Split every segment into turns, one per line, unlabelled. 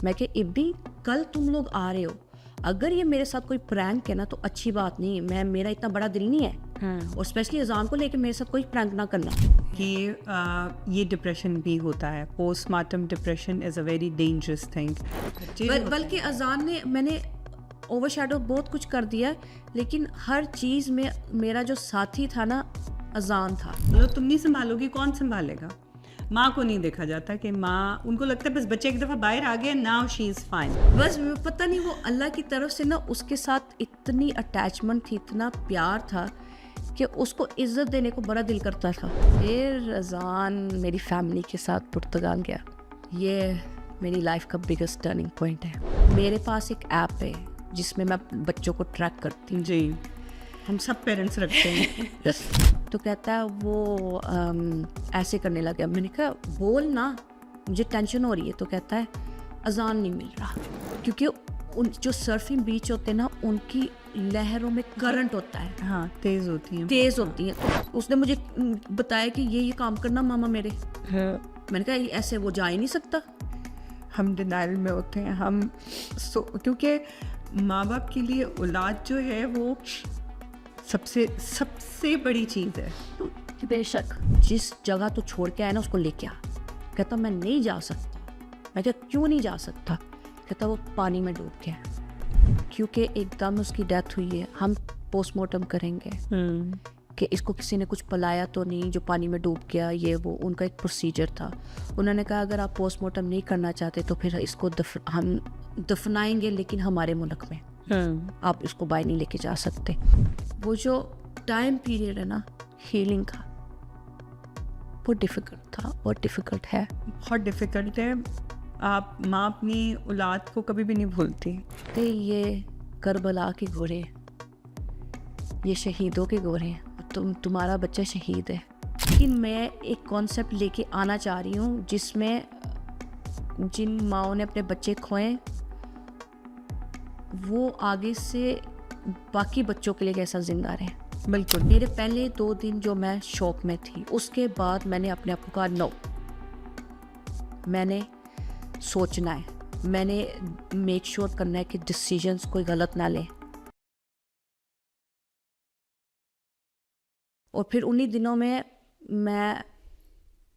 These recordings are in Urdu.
میں کہ ابھی کل تم لوگ آ رہے ہو, اگر یہ میرے ساتھ کوئی پرینک ہے نا تو اچھی بات نہیں ہے, میرا اتنا بڑا دل نہیں ہے, اور اسپیشلی اذان کو لے کے میرے ساتھ کوئی پرینک نہ کرنا.
کہ یہ ڈپریشن بھی ہوتا ہے, post mortem depression is a very dangerous thing.
بلکہ اذان نے, میں نے اوور شیڈو بہت کچھ کر دیا, لیکن ہر چیز میں میرا جو ساتھی تھا نا اذان تھا.
مطلب تم نہیں سنبھالو گی, کون سنبھالے گا؟ ماں کو نہیں دیکھا جاتا کہ ماں, ان کو لگتا ہے بس بچے ایک دفعہ باہر آ گئے, ناؤ شی از فائن.
بس پتہ نہیں وہ اللہ کی طرف سے نا اس کے ساتھ اتنی اٹیچمنٹ تھی, اتنا پیار تھا کہ اس کو عزت دینے کو بڑا دل کرتا تھا. پھر اذان میری فیملی کے ساتھ پرتگال گیا. یہ میری لائف کا بگیسٹ ٹرننگ پوائنٹ ہے. میرے پاس ایک ایپ ہے جس میں بچوں کو ٹریک کرتی ہوں.
جی, ہم سب پیرنٹس رکھتے ہیں.
تو کہتا ہے وہ ایسے کرنے لگا. میں نے کہا بول نا, مجھے ٹینشن ہو رہی ہے. تو کہتا ہے اذان نہیں مل رہا, کیونکہ ان جو سرفنگ بیچ ہوتے ہیں نا ان کی لہروں میں کرنٹ ہوتا ہے.
ہاں, تیز ہوتی
ہیں. تو اس نے مجھے بتایا کہ یہ کام کرنا ماما میرے. میں نے کہا ایسے وہ جا ہی نہیں سکتا.
ہم ڈینائل میں ہوتے ہیں ہم, کیونکہ ماں باپ کے لیے اولاد جو ہے وہ سب سے بڑی چیز ہے.
بے شک. جس جگہ تو چھوڑ کے آیا نا اس کو لے کے آ. کہتا میں نہیں جا سکتا. میں کہا کیوں نہیں جا سکتا؟ کہتا وہ پانی میں ڈوب گیا, کیونکہ ایک دم اس کی ڈیتھ ہوئی ہے. ہم پوسٹ مارٹم کریں گے کہ اس کو کسی نے کچھ پلایا تو نہیں جو پانی میں ڈوب گیا, یہ وہ ان کا ایک پروسیجر تھا. انہوں نے کہا اگر آپ پوسٹ مارٹم نہیں کرنا چاہتے تو پھر اس کو ہم دفنائیں گے, لیکن ہمارے ملک میں آپ اس کو باہر نہیں لے کے جا سکتے. وہ جو ٹائم پیریڈ ہے نا ہیلنگ کا, بہت ڈیفیکلٹ تھا اور ڈیفیکلٹ ہے.
بہت ڈیفیکلٹ ہے. آپ ماں اپنی اولاد کو کبھی بھی نہیں بھولتی.
تو یہ کربلا کے گورے, یہ شہیدوں کے گورے ہیں. تمہارا بچہ شہید ہے. لیکن میں ایک کانسیپٹ لے کے آنا چاہ رہی ہوں جس میں جن ماؤں نے اپنے بچے کھوئے وہ آگے سے باقی بچوں کے لیے کیسا زندہ رہے.
بالکل.
میرے پہلے 2 دن جو میں شوق میں تھی, اس کے بعد میں نے اپنے آپ کو کہا نو, میں نے سوچنا ہے, میں نے میک شور کرنا ہے کہ ڈسیزنس کوئی غلط نہ لے. اور پھر انہی دنوں میں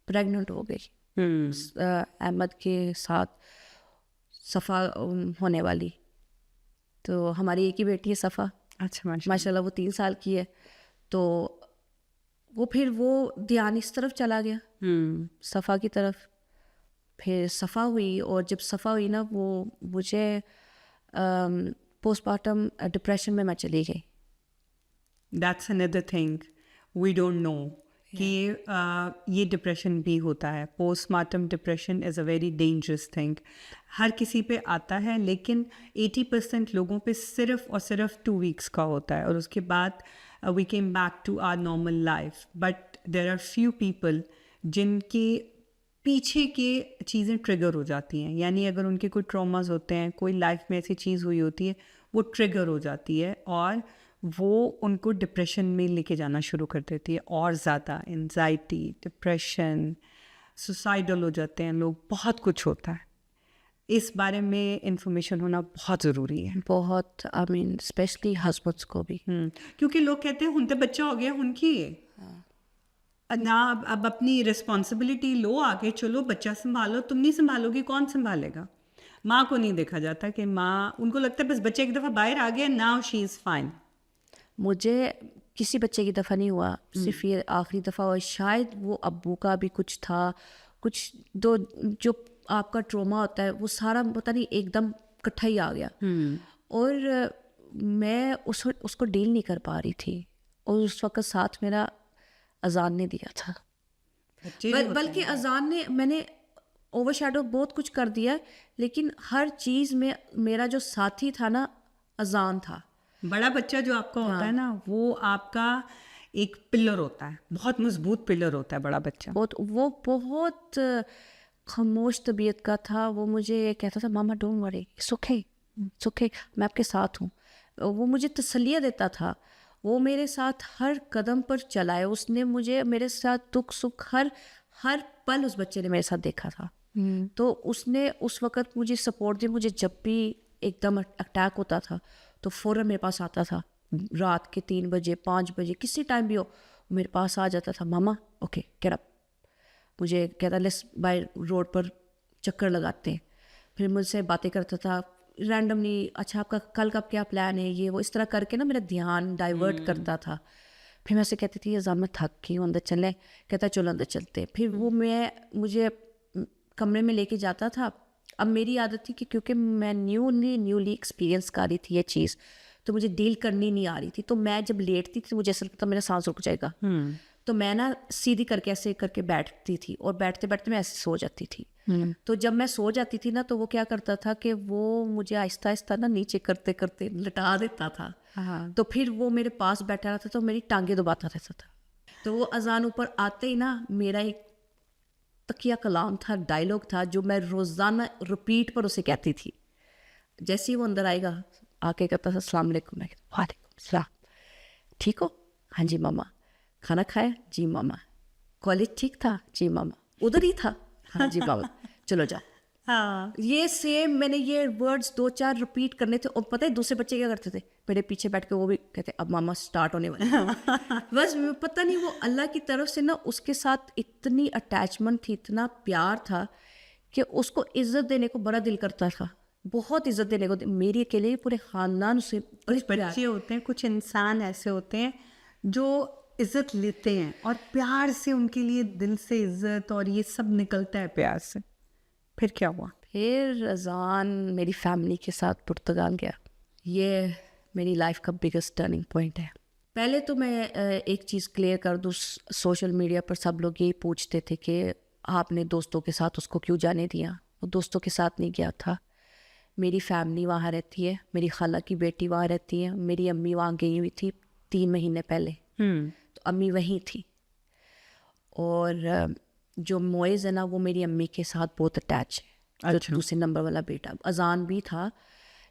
پریگننٹ ہو گئی احمد کے ساتھ صفا ہونے والی. تو ہماری ایک ہی بیٹی ہے صفا.
اچھا,
ماشاء اللہ وہ 3 سال کی ہے. تو وہ پھر وہ دھیان اس طرف چلا گیا, صفا کی طرف. پھر صفا ہوئی, اور جب صفا ہوئی نا وہ مجھے پوسٹ مارٹم ڈپریشن میں چلی گئی.
That's another thing we don't know کہ یہ ڈپریشن بھی ہوتا ہے. Post mortem depression is a very dangerous thing. ہر کسی پہ آتا ہے, لیکن 80% لوگوں پہ صرف اور صرف 2 weeks کا ہوتا ہے, اور اس کے بعد we came back to our normal life. But there are few people جن کے پیچھے کے چیزیں ٹریگر ہو جاتی ہیں. یعنی اگر ان کے کوئی ٹراماز ہوتے ہیں, کوئی لائف میں ایسی چیز ہوئی ہوتی ہے, وہ ٹریگر ہو جاتی ہے اور وہ ان کو ڈپریشن میں لے کے جانا شروع کر دیتی ہے. اور زیادہ انزائٹی, ڈپریشن, سوسائڈل ہو جاتے ہیں لوگ, بہت کچھ ہوتا ہے. اس بارے میں انفارمیشن ہونا بہت ضروری ہے.
بہت, اسپیشلی ہسبینڈس کو بھی.
کیونکہ لوگ کہتے ہیں ہن تو بچہ ہو گیا, ہن کی نہ اب اپنی رسپانسبلٹی لو, آگے چلو, بچہ سنبھالو. تم نہیں سنبھالو گی, کون سنبھالے گا؟ ماں کو نہیں دیکھا جاتا کہ ماں, ان کو لگتا ہے بس بچے ایک دفعہ باہر آ گئے, ناؤ شی از فائن.
مجھے کسی بچے کی دفعہ نہیں ہوا, صرف یہ آخری دفعہ ہوا. شاید وہ ابو کا بھی کچھ تھا, کچھ جو آپ کا ٹروما ہوتا ہے وہ سارا پتہ نہیں ایک دم اکٹھا ہی آ گیا. اور میں اس کو ڈیل نہیں کر پا رہی تھی, اور اس وقت ساتھ میرا اذان نے دیا تھا. بلکہ اذان نے, میں نے اوور شیڈو بہت کچھ کر دیا, لیکن ہر چیز میں میرا جو ساتھی تھا نا اذان تھا.
بڑا بچہ جو آپ کا ہوتا ہے نا, وہ آپ کا ایک پلر ہوتا ہے, بہت مضبوط پلر ہوتا ہے بڑا بچہ.
وہ بہت خاموش طبیعت کا تھا. وہ مجھے کہتا تھا ماما ڈونٹ وری, اٹس اوکے, میں آپ کے ساتھ ہوں. وہ مجھے تسلیہ دیتا تھا. وہ میرے ساتھ ہر قدم پر چلا ہے. اس نے مجھے میرے ساتھ دکھ سکھ ہر پل اس بچے نے میرے ساتھ دیکھا تھا. تو اس نے اس وقت مجھے سپورٹ دی. مجھے جب بھی ایک دم اٹیک ہوتا تھا تو فوراً میرے پاس آتا تھا, رات کے 3 بجے 5 بجے کسی ٹائم بھی ہو میرے پاس آ جاتا تھا. ماما اوکے گیٹ اپ, مجھے کہتا لیٹس بائی روڈ پر چکر لگاتے ہیں. پھر مجھ سے باتیں کرتا تھا رینڈملی, اچھا آپ کا کل کا کیا پلان ہے, یہ وہ اس طرح کر کے نا میرا دھیان ڈائیورٹ کرتا تھا. پھر میں اسے کہتی تھی اذان میں تھک گئی ہوں اندر چلیں, کہتا چلو اندر چلتے. پھر وہ مجھے کمرے میں لے کے جاتا تھا. اب میری عادت تھی کہ کیونکہ میں نیولی ایکسپیرینس کر رہی تھی یہ چیز, تو مجھے ڈیل کرنی نہیں آ رہی تھی. تو میں جب لیٹتی تھی مجھے ایسا لگتا میرا سانس رک جائے گا, تو میں نا سیدھی کر کے ایسے کر کے بیٹھتی تھی, اور بیٹھتے بیٹھتے میں ایسے سو جاتی تھی. تو جب میں سو جاتی تھی نا تو وہ کیا کرتا تھا کہ وہ مجھے آہستہ آہستہ نا نیچے کرتے کرتے لٹا دیتا تھا. تو پھر وہ میرے پاس بیٹھا رہتا تھا تو میری ٹانگیں دباتا رہتا تھا. تو وہ اذان اوپر آتے ہی نا میرا ایک تقیہ کلام تھا, ڈائلاگ تھا جو میں روزانہ رپیٹ پر اسے کہتی تھی. جیسے ہی وہ اندر آئے گا آ کے کہتا تھا السلام علیکم, میں کہتا وعلیکم السلام, ٹھیک ہو, ہاں جی ماما, کھانا کھایا, جی ماما, کالج ٹھیک تھا, جی ماما, ادھر ہی تھا, ہاں جی ماما, چلو جاؤ. یہ سیم میں نے یہ ورڈز 2-4 رپیٹ کرنے تھے. اور پتہ ہے دوسرے بچے کیا کرتے تھے, میرے پیچھے بیٹھ کے وہ بھی کہتے اب ماما اسٹارٹ ہونے والی. بس پتہ نہیں وہ اللہ کی طرف سے نا اس کے ساتھ اتنی اٹیچمنٹ تھی, اتنا پیار تھا کہ اس کو عزت دینے کو بڑا دل کرتا تھا, بہت عزت دینے کو. میری اکیلے پورے خاندان سے
کچھ بچے ہوتے ہیں, کچھ انسان ایسے ہوتے ہیں جو عزت لیتے ہیں اور پیار سے ان کے لیے دل سے عزت اور یہ سب نکلتا ہے پیار سے. پھر کیا ہوا؟
پھر اذان میری فیملی کے ساتھ پرتگال گیا. یہ میری لائف کا بگیسٹ ٹرننگ پوائنٹ ہے. پہلے تو میں ایک چیز کلیئر کر دوں, سوشل میڈیا پر سب لوگ یہی پوچھتے تھے کہ آپ نے دوستوں کے ساتھ اس کو کیوں جانے دیا. وہ دوستوں کے ساتھ نہیں گیا تھا, میری فیملی وہاں رہتی ہے, میری خالہ کی بیٹی وہاں رہتی ہے, میری امی وہاں گئی ہوئی تھی 3 مہینے پہلے, تو امی وہیں تھی. اور جو موئز ہے نا وہ میری امی کے ساتھ بہت اٹیچ ہے, جو دوسرے نمبر والا بیٹا. اذان بھی تھا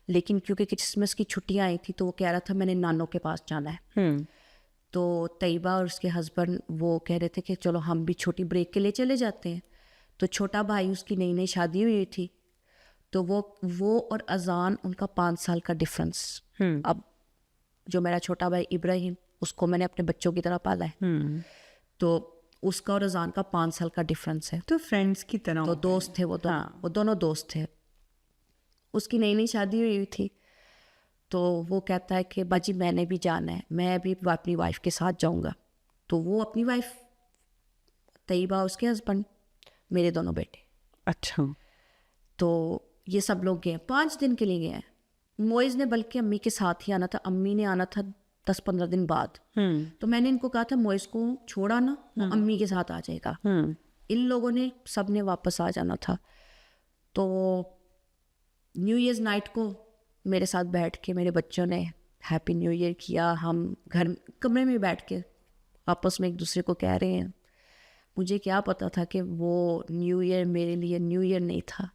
لیکن کیونکہ کرسمس کی چھٹیاں آئی تھی تو وہ کہہ رہا تھا میں نے نانوں کے پاس جانا ہے. تو طیبہ اور اس کے ہسبینڈ وہ کہہ رہے تھے کہ چلو ہم بھی چھوٹی بریک کے لیے چلے جاتے ہیں. تو چھوٹا بھائی اس کی نئی شادی ہوئی تھی, تو وہ اور اذان ان کا 5 سال کا ڈفرینس. اب جو میرا چھوٹا بھائی ابراہیم اس کو میں نے اپنے بچوں کی طرح پالا ہے, تو اس کا اور اذان کا 5 سال کا ڈفرینس ہے.
تو فرینڈس کی طرح,
تو دوست تھے وہ دونوں دوست تھے. اس کی نئی شادی ہوئی تھی, تو وہ کہتا ہے کہ باجی میں نے بھی جانا ہے, میں بھی اپنی وائف کے ساتھ جاؤں گا. تو وہ اپنی وائف طیبہ, اس کے ہسبینڈ, میرے دونوں بیٹے.
اچھا.
تو یہ سب لوگ گئے, 5 دن کے لیے گئے ہیں. موئز نے بلکہ امی کے ساتھ ہی آنا تھا, امی نے آنا تھا 10-15 دن بعد. تو میں نے ان کو کہا تھا موئز کو چھوڑا نا, امی کے ساتھ آ جائے گا. ان لوگوں نے سب نے واپس آ جانا تھا. تو نیو ایئرز نائٹ کو میرے ساتھ بیٹھ کے میرے بچوں نے ہیپی نیو ایئر کیا. ہم کمرے میں بیٹھ کے آپس میں ایک دوسرے کو کہہ رہے ہیں. مجھے کیا پتا تھا کہ وہ نیو ایئر میرے لیے نیو ایئر نہیں تھا.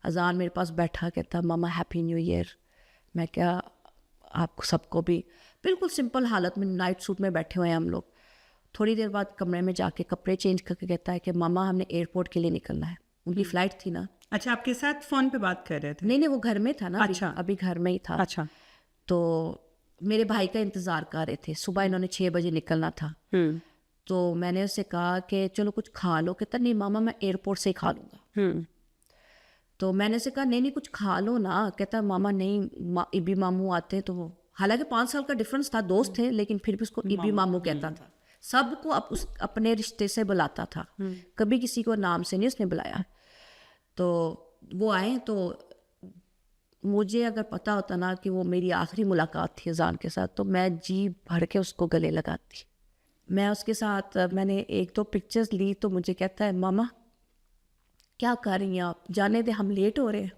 اذان میرے پاس بیٹھا کہتا ماما ہیپی نیو ایئر. میں کیا آپ کو سب کو بھی بالکل سمپل حالت میں نائٹ سوٹ میں بیٹھے ہوئے ہیں ہم لوگ. تھوڑی دیر بعد کمرے میں جا کے کپڑے چینج کر کے کہتا ہے کہ ماما ہم نے ایئرپورٹ کے لیے نکلنا ہے. ان کی فلائٹ تھی نا.
اچھا, آپ کے ساتھ فون پہ بات کر رہے تھے؟
نہیں وہ گھر میں تھا نا.
اچھا,
ابھی گھر میں ہی تھا.
اچھا.
تو میرے بھائی کا انتظار کر رہے تھے. صبح انہوں نے 6 بجے نکلنا تھا. تو میں نے اس سے کہا کہ چلو کچھ کھا لو. کہتا نہیں ماما میں ایئرپورٹ سے ہی کھا لوں گا. تو میں نے اسے کہا نہیں کچھ کھا لو نا. کہتا ماما نہیں, ابی ماموں آتے ہیں. تو حالانکہ 5 سال کا ڈفرینس تھا, دوست تھے, لیکن پھر بھی اس کو ابی ماموں کہتا تھا. سب کو اپنے رشتے سے بلاتا تھا, کبھی کسی کو نام سے نہیں اس نے بلایا. تو وہ آئے تو مجھے اگر پتہ ہوتا نا کہ وہ میری آخری ملاقات تھی اذان کے ساتھ تو میں جی بھر کے اس کو گلے لگاتی. میں اس کے ساتھ میں نے 1-2 پکچرز لی تو مجھے کہتا ہے ماما کیا کر رہی ہیں آپ, جانے دیں ہم لیٹ ہو رہے ہیں.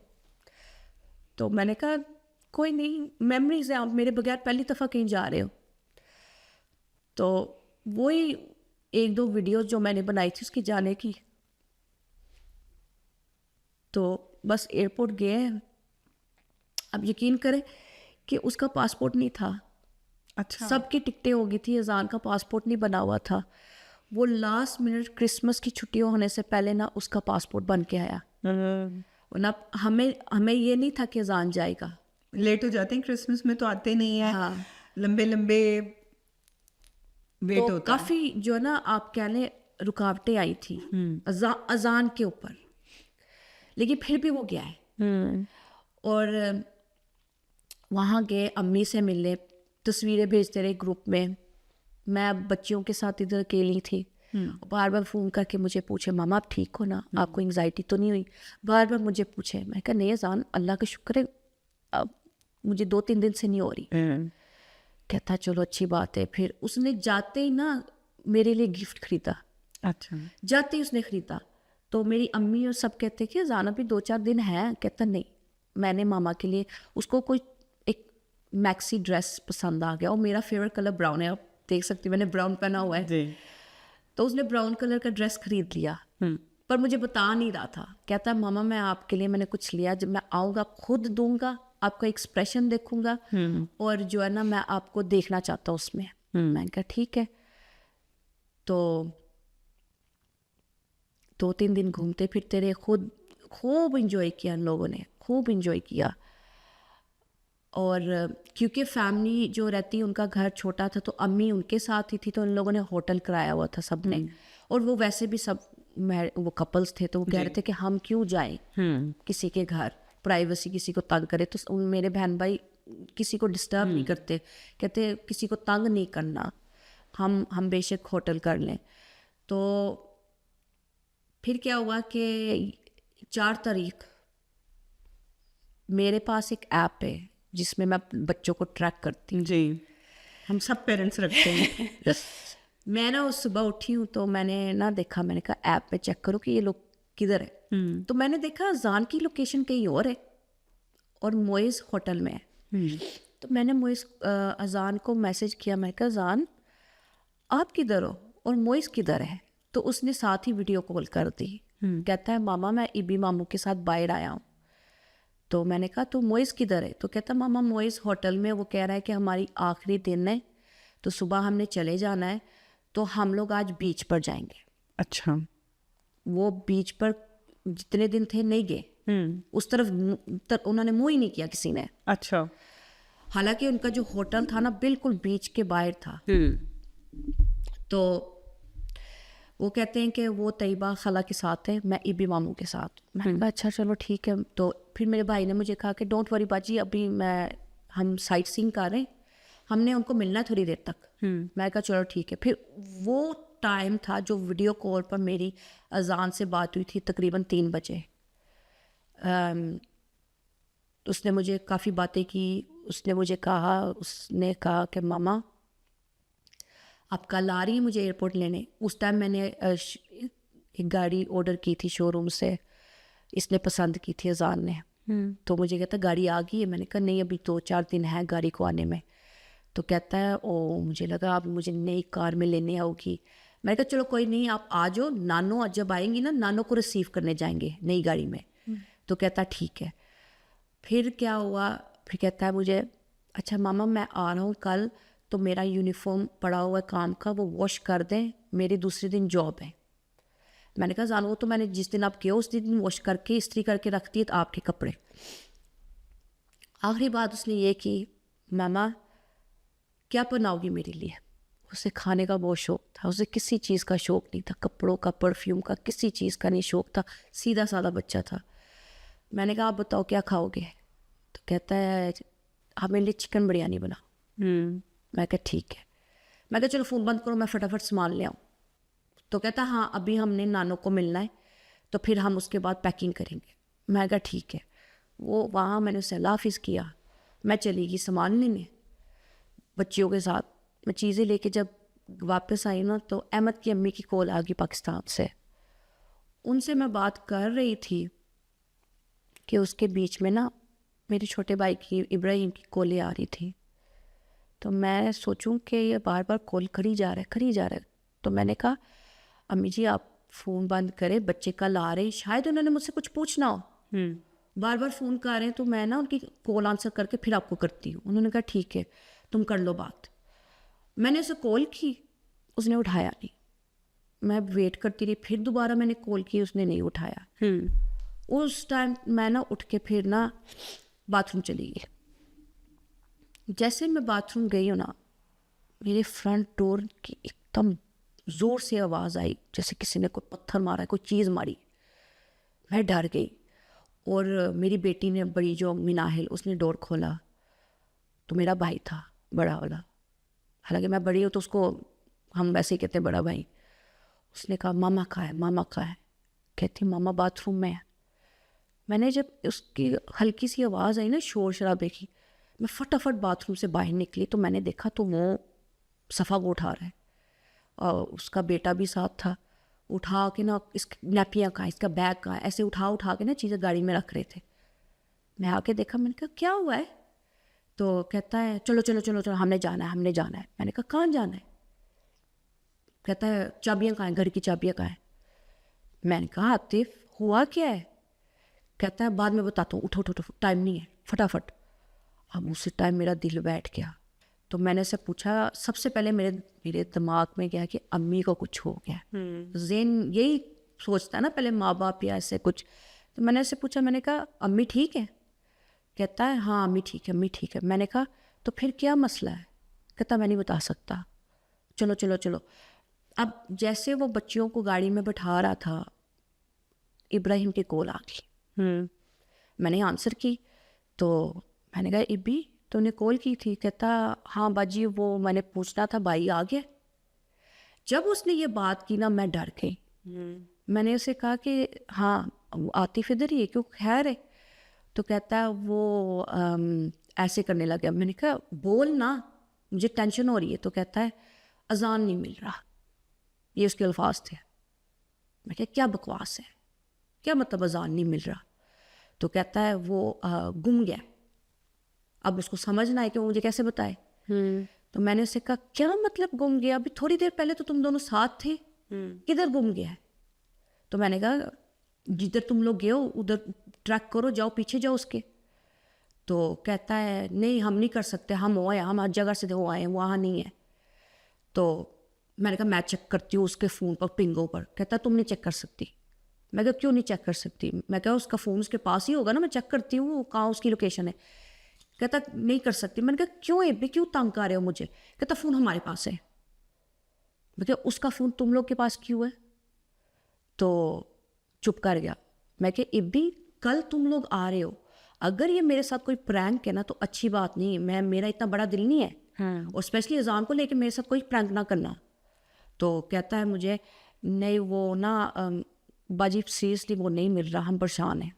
تو میں نے کہا کوئی نہیں, میموریز ہیں, آپ میرے بغیر پہلی دفعہ کہیں جا رہے ہو. تو وہی 1-2 ویڈیوز جو میں نے بنائی تھی اس کی جانے کی. تو بس ایئرپورٹ گئے ہیں. اب یقین کریں کہ اس کا پاسپورٹ نہیں تھا.
اچھا.
سب کی ٹکٹیں ہو گئی تھی, اذان کا پاسپورٹ نہیں بنا ہوا تھا. وہ لاسٹ منٹ کرسمس کی چھٹیوں ہونے سے پہلے نا اس کا پاسپورٹ بن کے آیا. ورنہ ہمیں یہ نہیں تھا کہ اذان جائے گا.
لیٹ ہو جاتے ہیں کرسمس میں تو آتے نہیں ہیں.
ہاں,
لمبے لمبے ویٹ
تو
ہوتا ہے.
کافی جو ہے نا آپ کہہ لیں رکاوٹیں آئی تھی اذان کے اوپر, لیکن پھر بھی وہ گیا ہے. اور وہاں گئے, امی سے ملنے, تصویریں بھیجتے رہے گروپ میں. میں بچیوں کے ساتھ ادھر اکیلی تھی, بار بار فون کر کے مجھے پوچھے ماما آپ ٹھیک ہو نا, آپ کو انگزائٹی تو نہیں ہوئی, بار بار مجھے پوچھے. میں کہا نہیں اذان اللہ کا شکر ہے اب مجھے 2-3 دن سے نہیں ہو رہی. کہتا چلو اچھی بات ہے. پھر اس نے جاتے ہی نا میرے لیے گفٹ خریدا.
اچھا,
جاتے ہی اس نے خریدا. تو میری امی اور سب کہتے کہ اذان ابھی 2-4 دن ہے. کہتا نہیں, میں نے ماما کے لیے, اس کو کوئی ایک میکسی ڈریس پسند آ گیا, اور میرا فیوریٹ کلر براؤن ہے, آپ دیکھ سکتی میں نے براؤن پہنا ہوا ہے. تو اس نے براؤن کلر کا ڈریس خرید لیا, پر مجھے بتا نہیں رہا تھا. کہتا ماما میں آپ کے لیے میں نے کچھ لیا, جب میں آؤں گا خود دوں گا, آپ کا ایکسپریشن دیکھوں گا, اور جو ہے نا میں آپ کو دیکھنا چاہتا ہوں اس میں. میں نے کہا ٹھیک ہے. تو 2-3 دن گھومتے پھرتے رہے, خود خوب انجوائے کیا ان لوگوں نے, خوب انجوائے کیا. اور کیونکہ فیملی جو رہتی ان کا گھر چھوٹا تھا, تو امی ان کے ساتھ ہی تھی, تو ان لوگوں نے ہوٹل کرایا ہوا تھا سب نے. اور وہ ویسے بھی سب وہ کپلس تھے, تو وہ کہہ رہے تھے کہ ہم کیوں جائیں کسی کے گھر, پرائیویسی کسی کو تنگ کرے. تو میرے بہن بھائی کسی کو ڈسٹرب نہیں کرتے, کہتے کسی کو تنگ نہیں کرنا, ہم بے شک ہوٹل کر لیں. تو پھر کیا ہوا کہ 4 تاریخ میرے پاس ایک ایپ ہے جس میں بچوں کو ٹریک کرتی ہوں.
جی, ہم سب پیرنٹس رکھتے ہیں.
میں نا اس صبح اٹھی ہوں, تو میں نے نا دیکھا, میں نے کہا ایپ پہ چیک کرو کہ یہ لوگ کدھر ہے. تو میں نے دیکھا اذان کی لوکیشن کہیں اور ہے, اور موئز ہوٹل میں ہے. تو میں نے موئز اذان کو میسج کیا, میں نے کہا اذان آپ کدھر ہو اور موئز کدھر ہے. تو اس نے ساتھ ہی ویڈیو کال کر دی. کہتا ہے ماما میں ابی ماموں کے ساتھ باہر آیا ہوں. تو میں نے کہا تو موئز کدھر ہے. تو کہتا ماما موئز ہوٹل میں, وہ کہہ رہا ہے کہ ہماری آخری دن ہے, تو صبح ہم نے چلے جانا ہے, تو ہم لوگ آج بیچ پر جائیں گے.
اچھا,
وہ بیچ پر جتنے دن تھے نہیں گئے, اس طرف انہوں نے منہ ہی نہیں کیا کسی نے.
اچھا,
حالانکہ ان کا جو ہوٹل تھا نا بالکل بیچ کے باہر تھا. تو وہ کہتے ہیں کہ وہ طیبہ خالہ کے ساتھ ہے, میں ابی ماموں کے ساتھ. میں نے کہا اچھا چلو ٹھیک ہے. تو پھر میرے بھائی نے مجھے کہا کہ ڈونٹ وری باجی, ابھی ہم سائٹ سینگ کر رہے ہیں, ہم نے ان کو ملنا تھوڑی دیر تک. میں نے کہا چلو ٹھیک ہے. پھر وہ ٹائم تھا جو ویڈیو کال پر میری اذان سے بات ہوئی تھی, تقریباً 3 بجے. اس نے مجھے کافی باتیں کی. اس نے کہا کہ ماما آپ کل آ رہی ہیں مجھے ایئرپورٹ لینے. اس ٹائم میں نے ایک گاڑی آرڈر کی تھی شو روم سے, اس نے پسند کی تھی اذان نے. تو مجھے کہتا گاڑی آ گئی ہے. میں نے کہا نہیں, ابھی 2-4 دن ہے گاڑی کو آنے میں. تو کہتا ہے او مجھے لگا آپ مجھے نئی کار میں لینے آؤ گی. میں نے کہا چلو کوئی نہیں, آپ آ جاؤ, نانو جب آئیں گی نا نانو کو ریسیو کرنے جائیں گے نئی گاڑی میں. تو کہتا ٹھیک ہے. پھر کیا ہوا, پھر کہتا ہے مجھے اچھا ماما میں آ رہا ہوں کل, تو میرا یونیفارم پڑا ہوا ہے کام کا, وہ واش کر دیں, میری دوسرے دن جاب ہے. میں نے کہا زانو وہ تو میں نے جس دن آپ کیا اس دن واش کر کے استری کر کے رکھ دیے تو آپ کے کپڑے. آخری بات اس نے یہ کی, ماما کیا بناؤ گی میرے لیے. اسے کھانے کا بہت شوق تھا, اسے کسی چیز کا شوق نہیں تھا, کپڑوں کا, پرفیوم کا, کسی چیز کا نہیں شوق تھا, سیدھا سادہ بچہ تھا. میں نے کہا آپ بتاؤ کیا کھاؤ گے. تو کہتا ہے آپ میرے لیے چکن بریانی بناؤ. میں کہا ٹھیک ہے. میں کہا چلو فون بند کرو, میں فٹافٹ سامان لے آؤں. تو کہتا ہاں ابھی ہم نے نانو کو ملنا ہے, تو پھر ہم اس کے بعد پیکنگ کریں گے. میں کہا ٹھیک ہے. وہ وہاں میں نے اسے اللہ حافظ کیا, میں چلی گئی سامان لینے بچیوں کے ساتھ. میں چیزیں لے کے جب واپس آئی نا, تو احمد کی امی کی کال آ گئی پاکستان سے. ان سے میں بات کر رہی تھی کہ اس کے بیچ میں نا میرے چھوٹے بھائی کی ابراہیم کی کالیں آ رہی تھی. تو میں سوچوں کہ یہ بار بار کال کری جا رہا ہے. تو میں نے کہا امی جی آپ فون بند کریں, بچے کل آ رہے ہیں, شاید انہوں نے مجھ سے کچھ پوچھنا ہو, بار بار فون کر رہے ہیں, تو میں نا ان کی کال آنسر کر کے پھر آپ کو کرتی ہوں. انہوں نے کہا ٹھیک ہے, تم کر لو بات. میں نے اسے کال کی, اس نے اٹھایا نہیں. میں ویٹ کرتی رہی, پھر دوبارہ میں نے کال کی, اس نے نہیں اٹھایا. اس ٹائم میں نا اٹھ کے پھر نا باتھ روم چلی گئی. جیسے میں باتھ روم گئی ہوں نا, میرے فرنٹ ڈور کی ایک دم زور سے آواز آئی, جیسے کسی نے کوئی پتھر مارا, کوئی چیز ماری. میں ڈر گئی, اور میری بیٹی نے بڑی جو مناہل, اس نے ڈور کھولا تو میرا بھائی تھا بڑا والا, حالانکہ میں بڑی ہوں تو اس کو ہم ویسے ہی کہتے ہیں بڑا بھائی. اس نے کہا ماما کہاں ہے, ماما کہاں ہے. کہتی ماما باتھ روم میں ہے. میں نے جب اس کی ہلکی سی آواز آئی نا شور شرابے کی, میں فٹافٹ باتھ روم سے باہر نکلی تو میں نے دیکھا تو وہ صفا کو اٹھا رہا ہے, اور اس کا بیٹا بھی ساتھ تھا. اٹھا کے نا اس نیپیاں کہاں, اس کا بیگ کہاں, ایسے اٹھا کے نا چیزیں گاڑی میں رکھ رہے تھے. میں آ کے دیکھا, میں نے کہا کیا ہوا ہے؟ تو کہتا ہے چلو چلو چلو چلو ہم نے جانا ہے, ہم نے جانا ہے. میں نے کہا کہاں جانا ہے؟ کہتا ہے چابیاں کہاں ہیں, گھر کی چابیاں کہاں ہیں؟ میں نے کہا عاطف ہوا کیا ہے؟ کہتا ہے بعد میں بتاتا ہوں, اٹھو اٹھو, ٹائم نہیں ہے, فٹافٹ. اب اسی ٹائم میرا دل بیٹھ گیا. تو میں نے اسے پوچھا, سب سے پہلے میرے دماغ میں گیا کہ امی کو کچھ ہو گیا. ذہن یہی سوچتا ہے نا پہلے, ماں باپ یا ایسے کچھ. تو میں نے اسے پوچھا, میں نے کہا امی ٹھیک ہے؟ کہتا ہے ہاں امی ٹھیک ہے, امی ٹھیک ہے. میں نے کہا تو پھر کیا مسئلہ ہے؟ کہتا میں نہیں بتا سکتا. چلو چلو چلو. اب جیسے وہ بچیوں کو گاڑی میں بٹھا رہا تھا, ابراہیم کی کال آ گئی. میں نے آنسر کی تو میں نے کہا ابی تو نے کال کی تھی؟ کہتا ہاں باجی وہ میں نے پوچھنا تھا بھائی آ گیا. جب اس نے یہ بات کی نا میں ڈر گئی. میں نے اسے کہا کہ ہاں عاطف ادھر ہی ہے, کیوں خیر ہے؟ تو کہتا ہے وہ ایسے کرنے لگا. میں نے کہا بول نا, مجھے ٹینشن ہو رہی ہے. تو کہتا ہے اذان نہیں مل رہا, یہ اس کے الفاظ تھے. میں کہا کیا بکواس ہے, کیا مطلب اذان نہیں مل رہا؟ تو کہتا ہے وہ گم گیا. اب اس کو سمجھنا ہے کہ وہ مجھے کیسے بتائے. تو میں نے اسے کہا کیا مطلب گم گیا؟ ابھی تھوڑی دیر پہلے تو تم دونوں ساتھ تھے, کدھر گم گیا ہے؟ تو میں نے کہا جدھر تم لوگ گئے ہو ادھر ٹریک کرو, جاؤ پیچھے جاؤ اس کے. تو کہتا ہے نہیں ہم نہیں کر سکتے, ہم ہو آئے, ہم ہر جگہ سے ہو آئے ہیں, وہاں نہیں ہے. تو میں نے کہا میں چیک کرتی ہوں اس کے فون پر, پنگوں پر. کہتا تم نہیں چیک کر سکتی. میں کہا کیوں نہیں چیک کر سکتی؟ میں کہا اس کا فون اس کے پاس ہی ہوگا نا, میں چیک کرتی ہوں کہاں اس کی لوکیشن ہے. کہتا نہیں کر سکتی. میں نے کہا کیوں ابھی, کیوں تنگ کر رہے ہو مجھے؟ کہتا فون ہمارے پاس ہے. میں کہا اس کا فون تم لوگ کے پاس کیوں ہے؟ تو چپ کر گیا. میں کہ ابھی کل تم لوگ آ رہے ہو, اگر یہ میرے ساتھ کوئی پرینک ہے نا تو اچھی بات نہیں ہے, میرا اتنا بڑا دل نہیں ہے, اور اسپیشلی اذان کو لے کے میرے ساتھ کوئی پرینک نہ کرنا. تو کہتا ہے مجھے نہیں وہ نا باجی سیریسلی وہ نہیں مل رہا, ہم پریشان ہیں.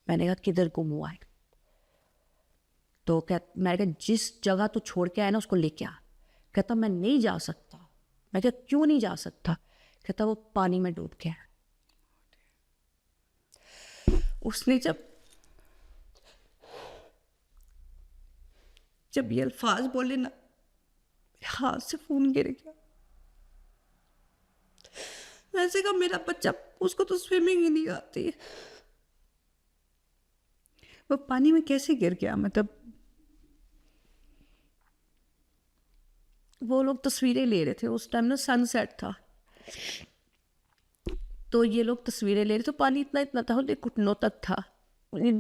میں نے کہا کدھر گم ہوا ہے؟ تو میں نے کہا جس جگہ تو چھوڑ کے آیا نا اس کو لے کے آ. کہتا میں نہیں جا سکتا. میں کہا کیوں نہیں جا سکتا؟ کہتا وہ پانی میں ڈوب گیا. اس نے جب یہ الفاظ بولے نا, ہاتھ سے فون گر گیا. ویسے کہا میرا بچہ, اس کو تو سوئمنگ ہی نہیں آتی.
وہ پانی میں کیسے گر گیا؟ مطلب
وہ لوگ تصویریں لے رہے تھے اس ٹائم نا, سن سیٹ تھا, تو یہ لوگ تصویریں لے رہے تھے. پانی اتنا تھا, گھٹنوں تک تھا,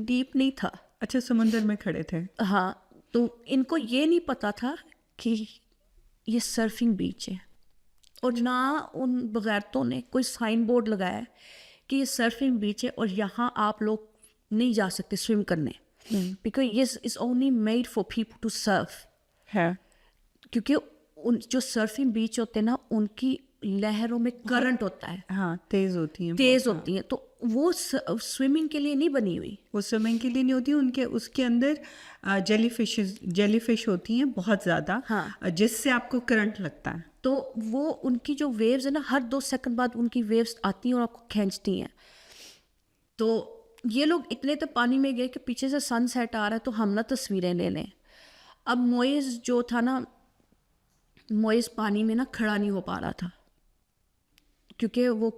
ڈیپ نہیں تھا.
اچھا سمندر میں کھڑے تھے.
ہاں, تو ان کو یہ نہیں پتا تھا کہ یہ سرفنگ بیچ ہے, اور نہ ان بغیرتوں نے کوئی سائن بورڈ لگایا ہے کہ یہ سرفنگ بیچ ہے اور یہاں آپ لوگ نہیں جا سکتے سوئم کرنے, بیکاز یہ is only made for people to surf
ہے.
کیونکہ ان جو سرفنگ بیچ ہوتے ہیں نا ان کی لہروں میں کرنٹ ہوتا ہے,
ہاں تیز ہوتی ہیں,
تیز ہوتی ہیں, تو وہ سوئمنگ کے لیے نہیں بنی ہوئی.
وہ سوئمنگ کے لیے نہیں ہوتی, ان کے اس کے اندر جیلی فش ہوتی ہیں بہت زیادہ, جس سے آپ کو کرنٹ لگتا ہے.
تو وہ ان کی جو ویوز ہے نا, ہر 2 سیکنڈ بعد ان کی ویوز آتی ہیں اور آپ کو کھینچتی ہیں. تو یہ لوگ اتنے تک پانی میں گئے کہ پیچھے سے سن سیٹ آ رہا ہے تو ہم نہ تصویریں لے لیں. اب موئز جو تھا نا, موئز پانی میں نا کھڑا نہیں ہو پا رہا تھا, کیونکہ وہ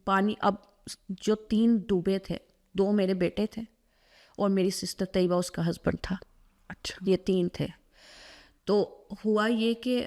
پانی, اب جو 3 ڈوبے تھے, 2 میرے بیٹے تھے اور میری سسٹر طیبہ اس کا ہسبینڈ تھا.
اچھا,
یہ 3 تھے. تو ہوا یہ کہ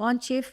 5-6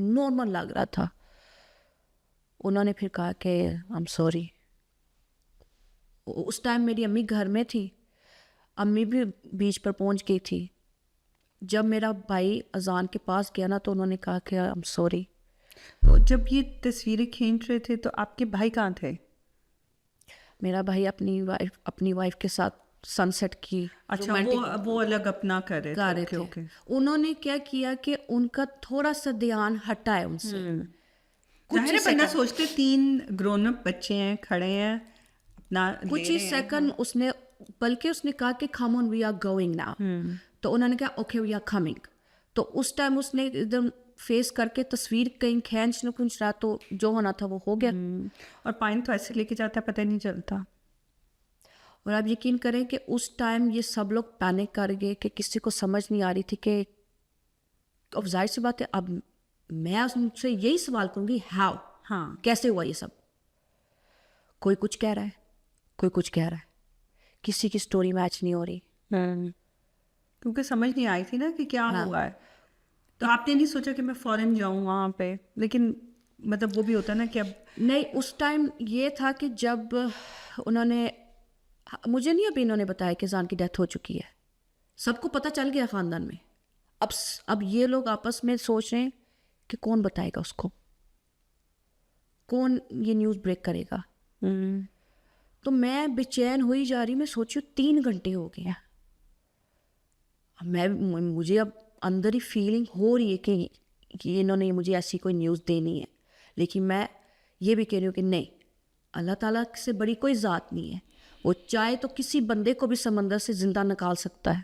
نارمل لگ رہا تھا. انہوں نے پھر کہا کہ آئی ایم سوری. اس ٹائم میری امی گھر میں تھی, امی بھی بیچ پر پہنچ گئی تھی. جب میرا بھائی اذان کے پاس گیا نا تو انہوں نے کہا کہ آئی ایم سوری.
تو جب یہ تصویریں کھینچ رہے تھے تو آپ کے بھائی کہاں تھے؟
میرا بھائی اپنی وائف کے ساتھ سن سیٹ کی.
اچھا, وہ الگ اپنا کر رہے تھے.
انہوں نے کیا کیا کہ ان کا تھوڑا سا دھیان ہٹا ہے ان سے.
ظاہر ہے بندہ سوچتے 3 گرون اپ بچے ہیں, کھڑے ہیں, اپنا
کچھ ہی سیکنڈ اس نے, بلکہ اس نے کہا کہ کم آن وی آر گوئنگ ناؤ. تو انہوں نے کہا اوکے وی آر کمنگ. تو اس ٹائم اس نے ایک دم فیس کر کے تصویر کہیں کھینچ نہ کچھ رہا, تو جو ہونا تھا وہ ہو گیا.
اور پائن تو ایسے لے کے جاتا ہے پتہ نہیں چلتا.
اور آپ یقین کریں کہ اس ٹائم یہ سب لوگ پینک کر گئے کہ کسی کو سمجھ نہیں آ رہی تھی کہ, اب ظاہر سی بات ہے اب میں ان سے یہی سوال کروں گی ہاؤ,
ہاں
کیسے ہوا یہ سب. کوئی کچھ کہہ رہا ہے, کوئی کچھ کہہ رہا ہے, کسی کی سٹوری میچ نہیں ہو رہی.
کیونکہ سمجھ نہیں آئی تھی نا کہ کیا ہوا ہے. تو آپ نے نہیں سوچا کہ میں فوراً جاؤں وہاں پہ؟ لیکن مطلب وہ بھی ہوتا ہے نا کہ اب
نہیں, اس ٹائم یہ تھا کہ جب انہوں نے, مجھے نہیں ابھی انہوں نے بتایا کہ اذان کی ڈیتھ ہو چکی ہے. سب کو پتہ چل گیا خاندان میں. اب یہ لوگ آپس میں سوچ رہے ہیں کہ کون بتائے گا اس کو, کون یہ نیوز بریک کرے گا. تو میں بے چین ہوئی جا رہی, میں سوچی 3 گھنٹے ہو گئے ہیں. مجھے اب اندر ہی فیلنگ ہو رہی ہے کہ انہوں نے مجھے ایسی کوئی نیوز دینی ہے. لیکن میں یہ بھی کہہ رہی ہوں کہ نہیں, اللہ تعالیٰ سے بڑی کوئی ذات نہیں ہے. وہ چاہے تو کسی بندے کو بھی سمندر سے زندہ نکال سکتا ہے.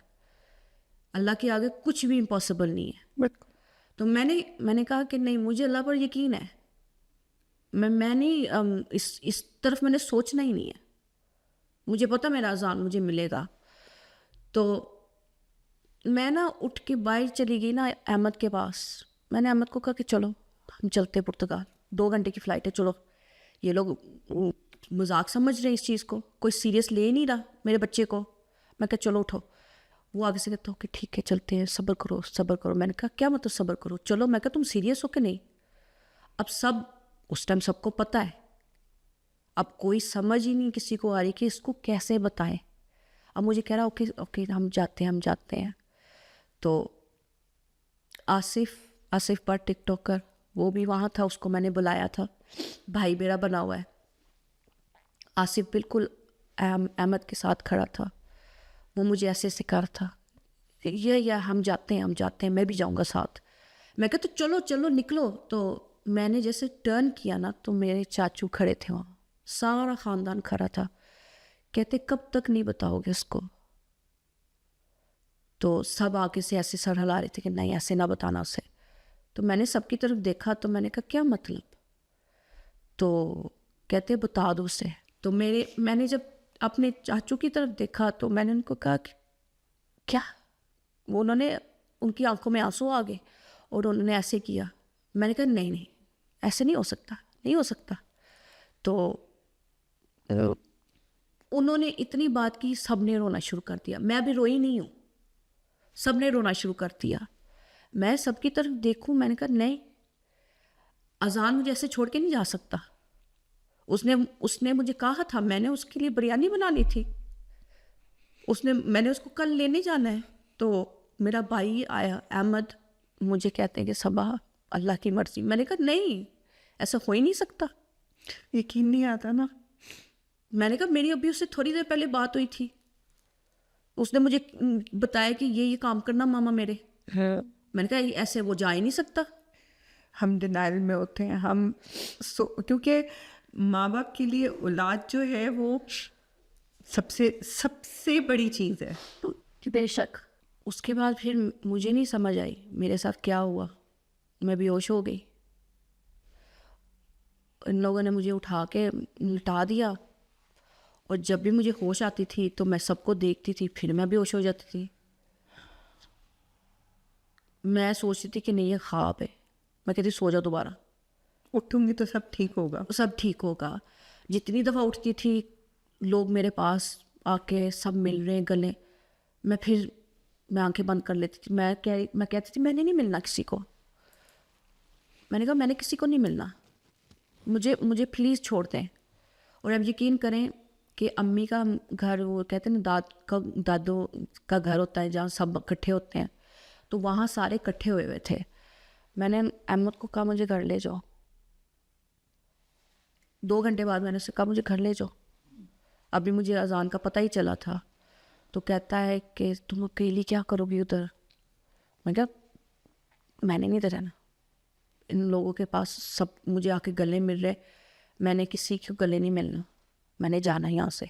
اللہ کے آگے کچھ بھی امپاسبل نہیں ہے. تو میں نے کہا کہ نہیں, مجھے اللہ پر یقین ہے. میں نہیں اس طرف میں نے سوچنا ہی نہیں ہے. مجھے پتہ میرا اذان مجھے ملے گا. تو میں نا اٹھ کے باہر چلی گئی نا احمد کے پاس. میں نے احمد کو کہا کہ چلو ہم چلتے پرتگال, 2 گھنٹے کی فلائٹ ہے, چلو. یہ لوگ مذاق سمجھ رہے ہیں اس چیز کو, کوئی سیریس لے نہیں رہا میرے بچے کو. میں کہا چلو اٹھو. وہ آگے سے کہتا ہو کہ ٹھیک ہے چلتے ہیں, صبر کرو صبر کرو. میں نے کہا کیا مطلب صبر کرو, چلو. میں کہا تم سیریس ہو کہ نہیں؟ اب اس ٹائم سب کو پتہ ہے. اب کوئی سمجھ ہی نہیں کسی کو آ رہی کہ اس کو کیسے بتائیں. اب مجھے کہہ رہا اوکے ہم جاتے ہیں. تو آصف پر ٹک ٹاکر وہ بھی وہاں تھا, اس کو میں نے بلایا تھا, بھائی میرا بنا ہوا ہے. آصف بالکل احمد کے ساتھ کھڑا تھا. وہ مجھے ایسے کر تھا یہ ہم جاتے ہیں, میں بھی جاؤں گا ساتھ. میں کہا تو چلو نکلو. تو میں نے جیسے ٹرن کیا نا تو میرے چاچو کھڑے تھے وہاں, سارا خاندان کھڑا تھا. کہتے کب تک نہیں بتاؤ گے اس کو؟ تو سب آگے سے ایسے سر ہلا رہے تھے کہ نہیں ایسے نہ بتانا اسے. تو میں نے سب کی طرف دیکھا تو میں نے کہا کیا مطلب؟ تو کہتے بتا دو اسے. تو میں نے جب اپنے چاچو کی طرف دیکھا تو میں نے ان کو کہا کہ کیا؟ انہوں نے, ان کی آنکھوں میں آنسو آ گئے اور انہوں نے ایسے کیا. میں نے کہا نہیں ایسے نہیں ہو سکتا. تو انہوں نے اتنی بات کی, سب نے رونا شروع کر دیا. میں ابھی روئی نہیں ہوں, سب نے رونا شروع کر دیا. میں سب کی طرف دیکھوں, میں نے کہا نہیں, اذان مجھے ایسے چھوڑ کے نہیں جا سکتا. اس نے مجھے کہا تھا, میں نے اس کے لیے بریانی بنانی تھی. میں نے اس کو کل لینے جانا ہے. تو میرا بھائی آیا احمد, مجھے کہتے ہیں کہ صبا اللہ کی مرضی. میں نے کہا نہیں ایسا ہو ہی نہیں سکتا.
یقین نہیں آتا نا.
میں نے کہا میری ابھی اس سے تھوڑی دیر پہلے بات ہوئی تھی, اس نے مجھے بتایا کہ یہ کام کرنا ماما میرے. میں نے کہا ایسے وہ جا ہی نہیں سکتا.
ہم ڈینائل میں ہوتے ہیں ہم, کیونکہ ماں باپ کے لیے اولاد جو ہے وہ سب سے بڑی چیز ہے.
بے شک. اس کے بعد پھر مجھے نہیں سمجھ آئی میرے ساتھ کیا ہوا. میں بے ہوش ہو گئی. ان لوگوں نے مجھے اٹھا کے لٹا دیا, اور جب بھی مجھے ہوش آتی تھی تو میں سب کو دیکھتی تھی, پھر میں بے ہوش ہو جاتی تھی. میں سوچتی تھی کہ نہیں یہ خواب ہے. میں کہتی سو جاؤ دوبارہ,
اٹھوں گی تو سب ٹھیک ہوگا. جتنی دفعہ اٹھتی تھی لوگ میرے پاس آ کے سب مل رہے ہیں گلے, میں آنکھیں بند کر لیتی تھی. میں کہتی تھی میں نے نہیں ملنا کسی کو.
میں نے کہا میں نے کسی کو نہیں ملنا, مجھے پلیز چھوڑ دیں. اور اب یقین کریں کہ امی کا گھر, وہ کہتے ہیں نا دادو کا گھر ہوتا ہے جہاں سب اکٹھے ہوتے ہیں, تو وہاں سارے اکٹھے ہوئے ہوئے تھے. میں نے احمد کو کہا مجھے گھر لے جاؤ. 2 گھنٹے بعد میں نے اسے کہا مجھے گھر لے جاؤ. ابھی مجھے اذان کا پتہ ہی چلا تھا. تو کہتا ہے کہ تم اکیلی کیا کرو گی ادھر. میں کہا میں نے نہیں ادھر رہنا, ان لوگوں کے پاس سب مجھے آ کے گلے مل رہے, میں نے کسی کو گلے نہیں ملنا, میں نے جانا یہاں سے.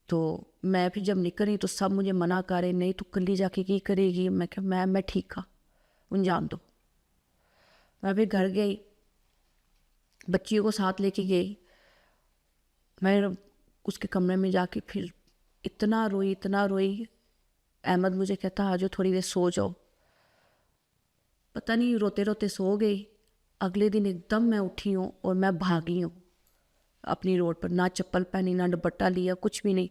تو میں پھر جب نکل رہی تو سب مجھے منع کر رہے, نہیں تو کلی جا کے کی کرے گی. میں کہ میں ٹھیک ہاں, ان جان دو. میں پھر گھر گئی, بچیوں کو ساتھ لے کے گئی. میں اس کے کمرے میں جا کے پھر اتنا روئی. احمد مجھے کہتا آ جاؤ تھوڑی دیر سو جاؤ. پتہ نہیں روتے روتے سو گئی. اگلے دن ایک دم میں اٹھی ہوں اور میں بھاگی ہوں اپنی روڈ پر, نہ چپل پہنی نہ دوپٹہ لیا, کچھ بھی نہیں.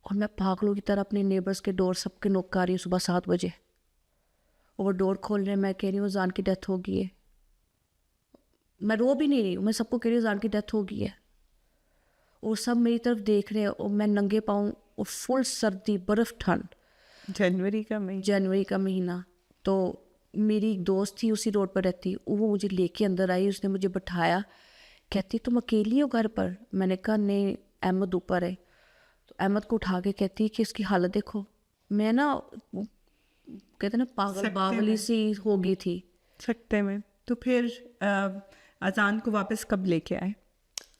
اور میں پاگلوں کی طرح اپنے نیبرس کے ڈور سب کے نوک کر رہی ہوں صبح 7 بجے. اور وہ ڈور کھول رہے ہیں, میں کہہ رہی ہوں اذان کی ڈیتھ ہو گئی ہے. میں رو بھی نہیں رہی ہوں, میں سب کو کہہ رہی ہوں اذان کی ڈیتھ ہو گئی ہے. اور سب میری طرف دیکھ رہے ہیں, اور میں ننگے پاؤں, اور فل سردی, برف, ٹھنڈ, جنوری کا مہینہ. تو میری ایک دوست تھی اسی روڈ پر رہتی, وہ مجھے لے کے اندر آئی, اس نے مجھے بٹھایا, کہتی تم اکیلی ہو گھر پر. میں نے کہا نہیں احمد اوپر ہے. تو احمد کو اٹھا کے کہتی کہ اس کی حالت دیکھو. میں نا کہتے نا پاگل باولی سی ہو گئی تھی
سکتے میں. تو پھر اذان کو واپس کب لے کے آئے؟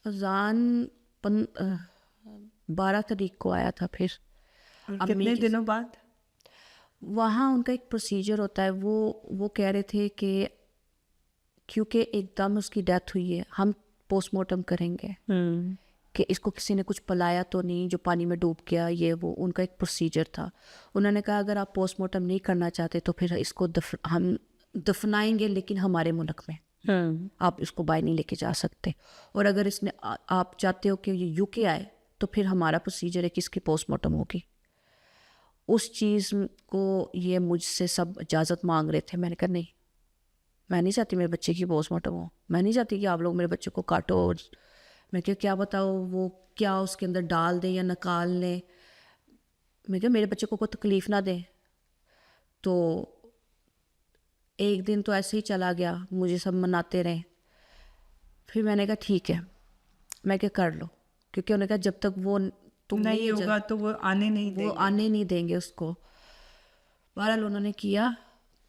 اذان 12 تاریخ کو آیا تھا. پھر
کتنے دنوں بعد؟
وہاں ان کا ایک پروسیجر ہوتا ہے, وہ کہہ رہے تھے کہ کیونکہ ایک دم اس کی ڈیتھ ہوئی ہے, ہم پوسٹ مارٹم کریں گے کہ اس کو کسی نے کچھ پلایا تو نہیں جو پانی میں ڈوب گیا, یہ وہ. ان کا ایک پروسیجر تھا. انہوں نے کہا اگر آپ پوسٹ مارٹم نہیں کرنا چاہتے تو پھر اس کو ہم دفنائیں گے, لیکن ہمارے ملک میں, آپ اس کو باہر نہیں لے کے جا سکتے. اور اگر اس نے آپ چاہتے ہو کہ یہ یو کے آئے تو پھر ہمارا پروسیجر ہے کہ اس کی پوسٹ مارٹم ہوگی. اس چیز کو یہ مجھ سے سب اجازت مانگ رہے تھے. میں نے کہا نہیں, میں نہیں چاہتی میرے بچے کی پوسٹ مارٹم ہو, میں نہیں چاہتی کہ آپ لوگ میرے بچے کو کاٹو. اور میں کیا بتاؤ وہ کیا اس کے اندر ڈال دیں یا نکال لیں. میں کہا میرے بچے کو کوئی تکلیف نہ دیں. تو ایک دن تو ایسے ہی چلا گیا, مجھے سب مناتے رہے. پھر میں نے کہا ٹھیک ہے, میں کیا کر لو, کیونکہ انہوں نے کہا جب تک وہ تم
نہیں ہوگا تو وہ آنے نہیں
دیں گے اس کو. بہرحال انہوں نے کیا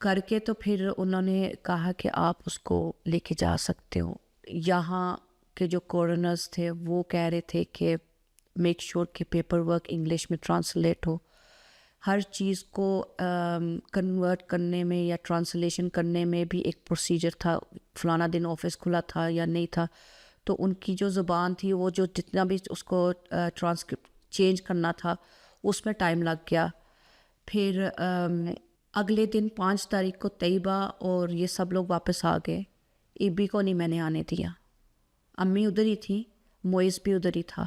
کر کے, تو پھر انہوں نے کہا کہ آپ اس کو لے کے جا سکتے ہو. یہاں کے جو کورنرز تھے وہ کہہ رہے تھے کہ میک شور کہ پیپر ورک انگلش میں ٹرانسلیٹ ہو. ہر چیز کو کنورٹ کرنے میں یا ٹرانسلیشن کرنے میں بھی ایک پروسیجر تھا, فلانا دن آفس کھلا تھا یا نہیں تھا. تو ان کی جو زبان تھی وہ جو جتنا بھی اس کو ٹرانسکرپٹ چینج کرنا تھا اس میں ٹائم لگ گیا. پھر اگلے دن 5 تاریخ کو طیبہ اور یہ سب لوگ واپس آ گئے. ایبی کو نہیں میں نے آنے دیا, امی ادھر ہی تھی, موئز بھی ادھر ہی تھا.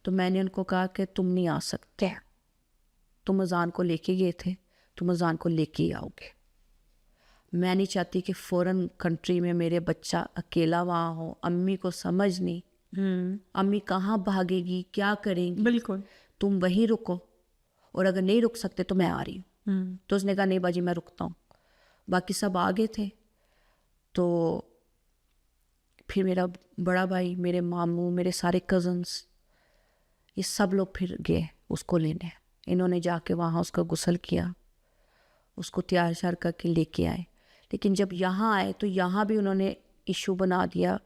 تو میں نے ان کو کہا کہ تم نہیں آ سکتے, تم اذان کو لے کے گئے تھے, تم اذان کو لے کے ہی آؤ گے. میں نہیں چاہتی کہ فورن کنٹری میں میرے بچہ اکیلا وہاں ہو, امی کو سمجھ نہیں, امی کہاں بھاگے گی, کیا کریں گی.
بالکل,
تم وہیں رکو, اور اگر نہیں رک سکتے تو میں آ رہی ہوں. تو اس نے کہا نہیں باجی میں رکتا ہوں. باقی سب آ گئے تھے. تو پھر میرا بڑا بھائی, میرے ماموں, میرے سارے کزنس, یہ سب لوگ پھر گئے اس کو لینے. انہوں نے جا کے وہاں اس کا غسل کیا, اس کو تیار شیار کر کے لے کے آئے. لیکن جب یہاں آئے تو یہاں بھی انہوں نے ایشو بنا دیا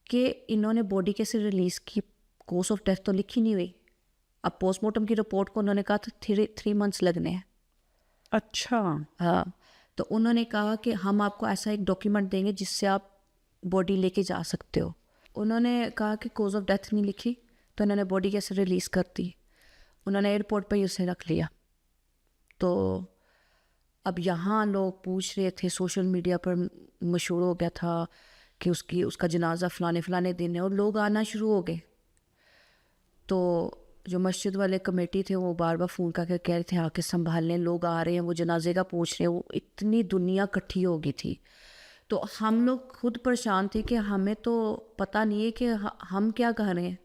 کہ انہوں نے باڈی کیسے ریلیز کی, کوز آف ڈیتھ تو لکھی نہیں ہوئی. اب پوسٹ مارٹم کی رپورٹ کو انہوں نے کہا تھا 3 months لگنے ہیں.
اچھا,
ہاں. تو انہوں نے کہا کہ ہم آپ کو ایسا ایک ڈاکیومنٹ دیں گے جس سے آپ باڈی لے کے جا سکتے ہو. انہوں نے کہا کہ کوز آف ڈیتھ نہیں لکھی, تو انہوں نے باڈی کیسے ریلیز کر دی. انہوں نے ایئرپورٹ پہ ہی اسے رکھ لیا. تو اب یہاں لوگ پوچھ رہے تھے, سوشل میڈیا پر مشہور ہو گیا تھا کہ اس کا جنازہ فلانے دن ہے, اور لوگ آنا شروع ہو گئے. تو جو مسجد والے کمیٹی تھے وہ بار بار فون کر کے کہہ رہے تھے آ کے سنبھال لیں, لوگ آ رہے ہیں, وہ جنازے کا پوچھ رہے ہیں. وہ اتنی دنیا کٹھی ہو گئی تھی. تو ہم لوگ خود پریشان تھے کہ ہمیں تو پتہ نہیں ہے کہ ہم کیا کہہ رہے ہیں.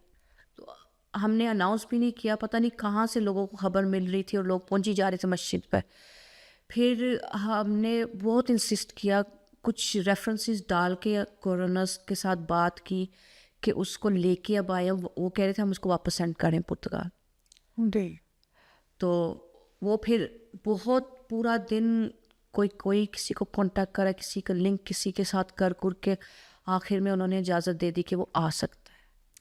تو ہم نے اناؤنس بھی نہیں کیا, پتہ نہیں کہاں سے لوگوں کو خبر مل رہی تھی اور لوگ پہنچی جا رہے تھے مسجد پہ. پھر ہم نے بہت انسسٹ کیا, کچھ ریفرنسز ڈال کے گورنرز کے ساتھ بات کی کہ اس کو لے کے اب آئے. وہ کہہ رہے تھے ہم اس کو واپس سینڈ کریں پرتگال. تو وہ پھر بہت پورا دن کوئی کسی کو کانٹیکٹ کرا, کسی کا لنک کسی کے ساتھ کر کے آخر میں انہوں نے اجازت دے دی کہ وہ آ سکتا ہے.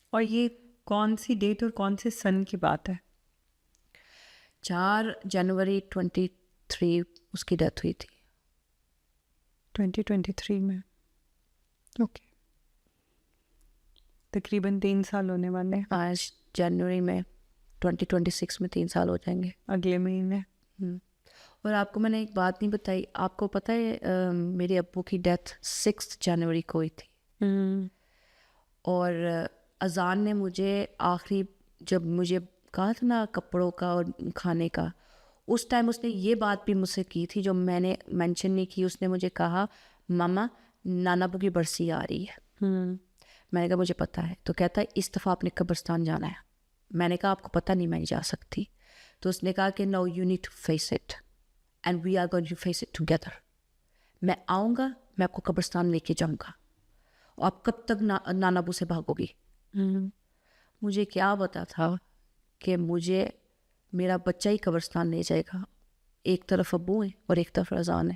اور یہ کون سی ڈیٹ اور کون سے سن کی بات ہے؟
4 جنوری 23 اس کی ڈیتھ ہوئی تھی.
2023 میں. اوکے, تقریباً 3 سال ہونے والے ہیں.
5 جنوری میں 2026 میں 3 سال ہو جائیں گے
اگلے مہینے.
اور آپ کو میں نے ایک بات نہیں بتائی, آپ کو پتہ ہے میرے ابو کی ڈیتھ 6 جنوری کو ہوئی تھی. اور اذان نے مجھے آخری جب مجھے کہا تھا نا کپڑوں کا اور کھانے کا, اس ٹائم اس نے یہ بات بھی مجھ سے کی تھی جو میں نے مینشن نہیں کی. اس نے مجھے کہا ماما نانا ابو کی برسی آ رہی ہے. میں نے کہا مجھے پتہ ہے. تو کہتا ہے اس دفعہ آپ نے قبرستان جانا ہے. میں نے کہا آپ کو پتہ نہیں میں نہیں جا سکتی. تو اس نے کہا کہ no you need to face it and we are going to face it together. میں آؤں گا, میں آپ کو قبرستان لے کے جاؤں گا, اور آپ کب تک نانا ابو سے بھاگو گی. مجھے کیا پتا تھا کہ مجھے میرا بچہ ہی قبرستان لے جائے گا. ایک طرف ابو ہے اور ایک طرف اذان ہے.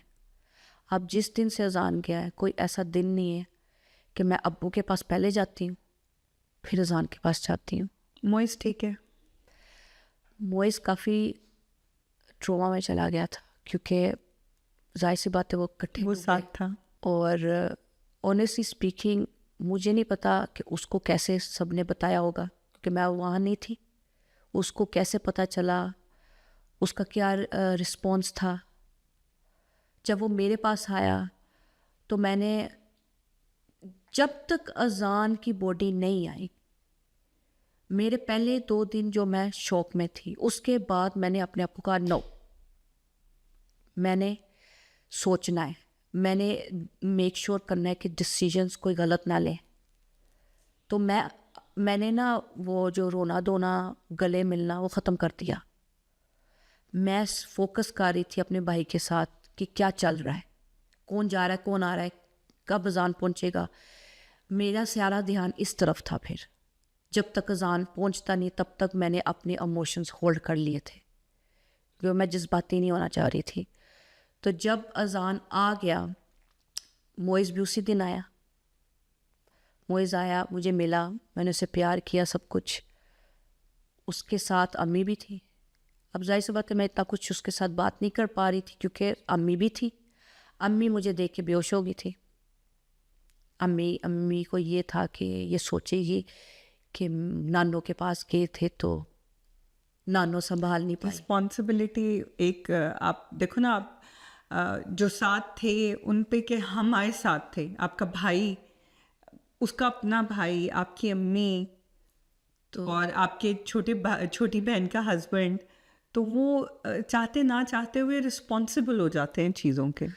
اب جس دن سے اذان گیا ہے کوئی ایسا دن نہیں ہے کہ میں ابو کے پاس پہلے جاتی ہوں پھر اذان کے پاس جاتی ہوں.
موئز ٹھیک ہے؟
موئز کافی ٹروما میں چلا گیا تھا کیونکہ ظاہر سی بات ہے وہ کٹھے
وہ ساتھ تھا.
اور آنیسٹلی اسپیکنگ مجھے نہیں پتا کہ اس کو کیسے سب نے بتایا ہوگا کیونکہ میں وہاں نہیں تھی. اس کو کیسے پتہ چلا, اس کا کیا رسپانس تھا. جب وہ میرے پاس آیا تو میں نے, جب تک اذان کی باڈی نہیں آئی, میرے پہلے 2 دن جو میں شوق میں تھی, اس کے بعد میں نے اپنے آپ کو کہا نو, میں نے سوچنا ہے, میں نے میک شور کرنا ہے کہ ڈسیزنس کوئی غلط نہ لیں. تو میں نے نا وہ جو رونا دھونا گلے ملنا وہ ختم کر دیا. میں فوکس کر رہی تھی اپنے بھائی کے ساتھ کہ کیا چل رہا ہے, کون جا رہا ہے, کون آ رہا ہے, کب اذان پہنچے گا. میرا سارا دھیان اس طرف تھا. پھر جب تک اذان پہنچتا نہیں تب تک میں نے اپنے ایموشنز ہولڈ کر لیے تھے کیونکہ میں جذباتی نہیں ہونا چاہ رہی تھی. تو جب اذان آ گیا, موئز بھی اسی دن آیا. موئز آیا, مجھے ملا, میں نے اسے پیار کیا, سب کچھ. اس کے ساتھ امی بھی تھی. اب ظاہر سی بات ہے میں اتنا کچھ اس کے ساتھ بات نہیں کر پا رہی تھی کیونکہ امی بھی تھی. امی مجھے دیکھ کے بے ہوش ہو گئی تھی. امی کو یہ تھا کہ یہ سوچے گی کہ نانوں کے پاس گئے تھے تو نانوں سنبھال نہیں پائی.
رسپانسبلٹی ایک, آپ دیکھو نا, آپ جو ساتھ تھے ان پہ کہ ہم آئے ساتھ تھے, آپ کا بھائی, اس کا اپنا بھائی, آپ کی امی تو اور آپ کے چھوٹی بہن کا ہسبینڈ, تو وہ چاہتے نہ چاہتے ہوئے رسپانسبل ہو جاتے ہیں چیزوں کے.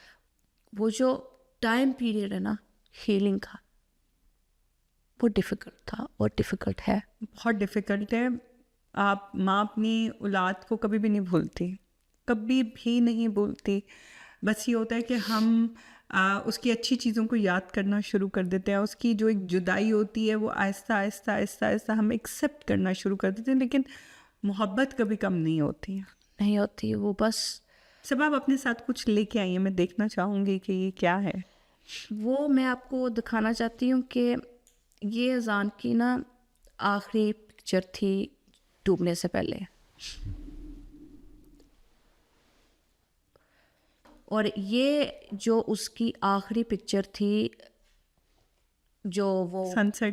وہ جو ٹائم پیریڈ ہے نا ہیلنگ کا, وہ ڈیفیکلٹ تھا اور ڈیفیکلٹ ہے,
بہت ڈیفیکلٹ ہے. آپ ماں اپنی اولاد کو کبھی بھی نہیں بھولتی, کبھی بھی نہیں بھولتی. بس یہ ہوتا ہے کہ ہم اس کی اچھی چیزوں کو یاد کرنا شروع کر دیتے ہیں. اس کی جو ایک جدائی ہوتی ہے وہ آہستہ آہستہ آہستہ آہستہ ہم ایکسیپٹ کرنا شروع کر دیتے ہیں, لیکن محبت کبھی کم نہیں ہوتی.
نہیں ہوتی وہ. بس
سب آپ اپنے ساتھ کچھ لے کے آئی ہیں, میں دیکھنا چاہوں گی کہ یہ کیا ہے.
وہ میں آپ کو دکھانا چاہتی ہوں کہ یہ اذان کی نا آخری پکچر تھی ڈوبنے سے پہلے, اور یہ جو اس کی آخری پکچر تھی جو وہ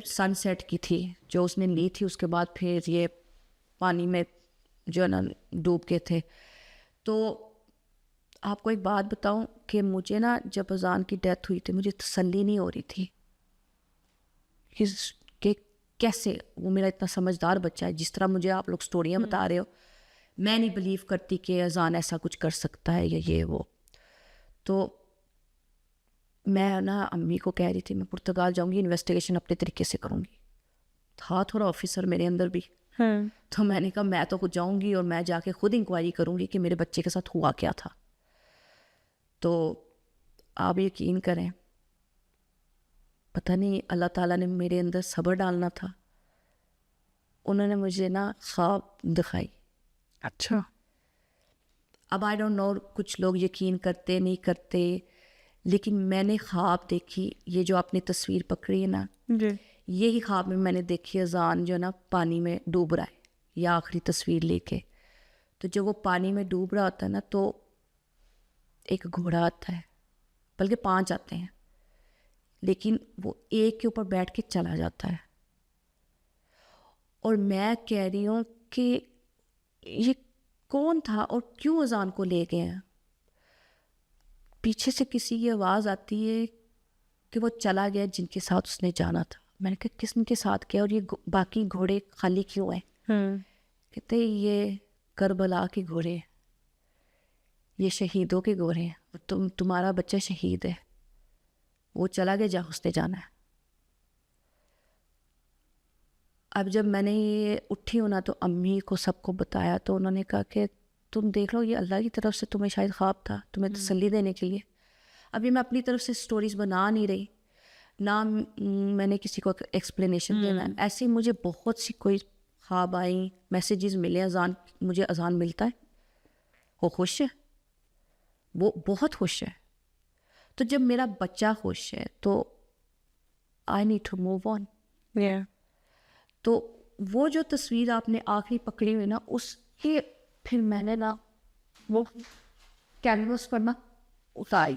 سن سیٹ کی تھی جو اس نے لی تھی. اس کے بعد پھر یہ پانی میں جو ہے نا ڈوب کے تھے. تو آپ کو ایک بات بتاؤں کہ مجھے نا جب اذان کی ڈیتھ ہوئی تھی مجھے تسلی نہیں ہو رہی تھی کہ کیسے وہ میرا اتنا سمجھدار بچہ ہے, جس طرح مجھے آپ لوگ سٹوریاں بتا رہے ہو, میں نہیں بلیو کرتی کہ اذان ایسا کچھ کر سکتا ہے یا یہ وہ. تو میں نا امی کو کہہ رہی تھی میں پرتگال جاؤں گی, انویسٹیگیشن اپنے طریقے سے کروں گی. تھا تھوڑا آفیسر میرے اندر بھی, تو میں نے کہا میں تو خود جاؤں گی اور میں جا کے خود انکوائری کروں گی کہ میرے بچے کے ساتھ ہوا کیا تھا. تو آپ یقین کریں, پتہ نہیں اللہ تعالیٰ نے میرے اندر صبر ڈالنا تھا, انہوں نے مجھے نا خواب دکھائی.
اچھا.
اب آئی ڈونٹ نو کچھ لوگ یقین کرتے نہیں کرتے, لیکن میں نے خواب دیکھی. یہ جو آپ نے تصویر پکڑی ہے نا,
جی.
یہی خواب میں نے دیکھی اذان جو نا پانی میں ڈوب رہا ہے, یا آخری تصویر لے کے. تو جب وہ پانی میں ڈوب رہا ہوتا ہے نا, تو ایک گھوڑا آتا ہے, بلکہ 5 آتے ہیں, لیکن وہ ایک کے اوپر بیٹھ کے چلا جاتا ہے. اور میں کہہ رہی ہوں کہ یہ کون تھا اور کیوں اذان کو لے گئے ہیں. پیچھے سے کسی کی آواز آتی ہے کہ وہ چلا گیا جن کے ساتھ اس نے جانا تھا. میں نے کہا کس کے ساتھ گیا, اور یہ باقی گھوڑے خالی کیوں ہیں؟ کہتے یہ کربلا کے گھوڑے ہیں, یہ شہیدوں کے گھوڑے ہیں, تمہارا بچہ شہید ہے, وہ چلا گیا جہاں اس نے جانا ہے. اب جب میں نے یہ اٹھی ہونا تو امی کو سب کو بتایا, تو انہوں نے کہا کہ تم دیکھ لو یہ اللہ کی طرف سے تمہیں شاید خواب تھا, تمہیں تسلی دینے کے لیے. ابھی میں اپنی طرف سے سٹوریز بنا نہیں رہی, نہ میں نے کسی کو ایکسپلینیشن دینا ہے. ایسی مجھے بہت سی کوئی خواب آئیں, میسیجز ملے, اذان مجھے اذان ملتا ہے, وہ خوش ہے, وہ بہت خوش ہے. تو جب میرا بچہ خوش ہے تو I need to move on. تو وہ جو تصویر آپ نے آخری پکڑی ہوئی نا, اس کے پھر میں نے نا وہ کینوس پر نا اتاری.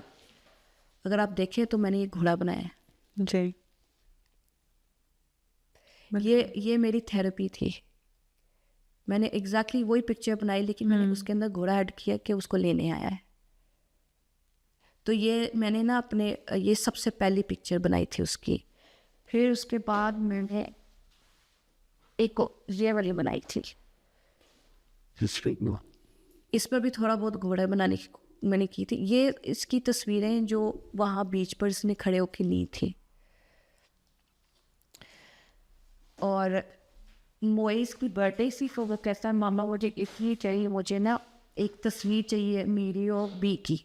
اگر آپ دیکھیں تو میں نے یہ گھوڑا بنایا ہے.
جی.
یہ میری تھیراپی تھی. میں نے ایگزیکٹلی وہی پکچر بنائی, لیکن میں نے اس کے اندر گھوڑا ایڈ کیا کہ اس کو لینے آیا ہے. تو یہ میں نے نا اپنے یہ سب سے پہلی پکچر بنائی تھی اس کی. پھر اس کے بعد میں نے ایک یہ والی بنائی تھی, اس پر بھی تھوڑا بہت گھوڑا بنانے کی میں نے کی تھی. یہ اس کی تصویریں جو وہاں بیچ پر اس نے کھڑے ہو کے لی تھی. اور موئز کی برتھ ڈے سی, تو وہ کہتا ہے ماما مجھے اس لیے چاہیے, مجھے نا ایک تصویر چاہیے میری اور بی کی.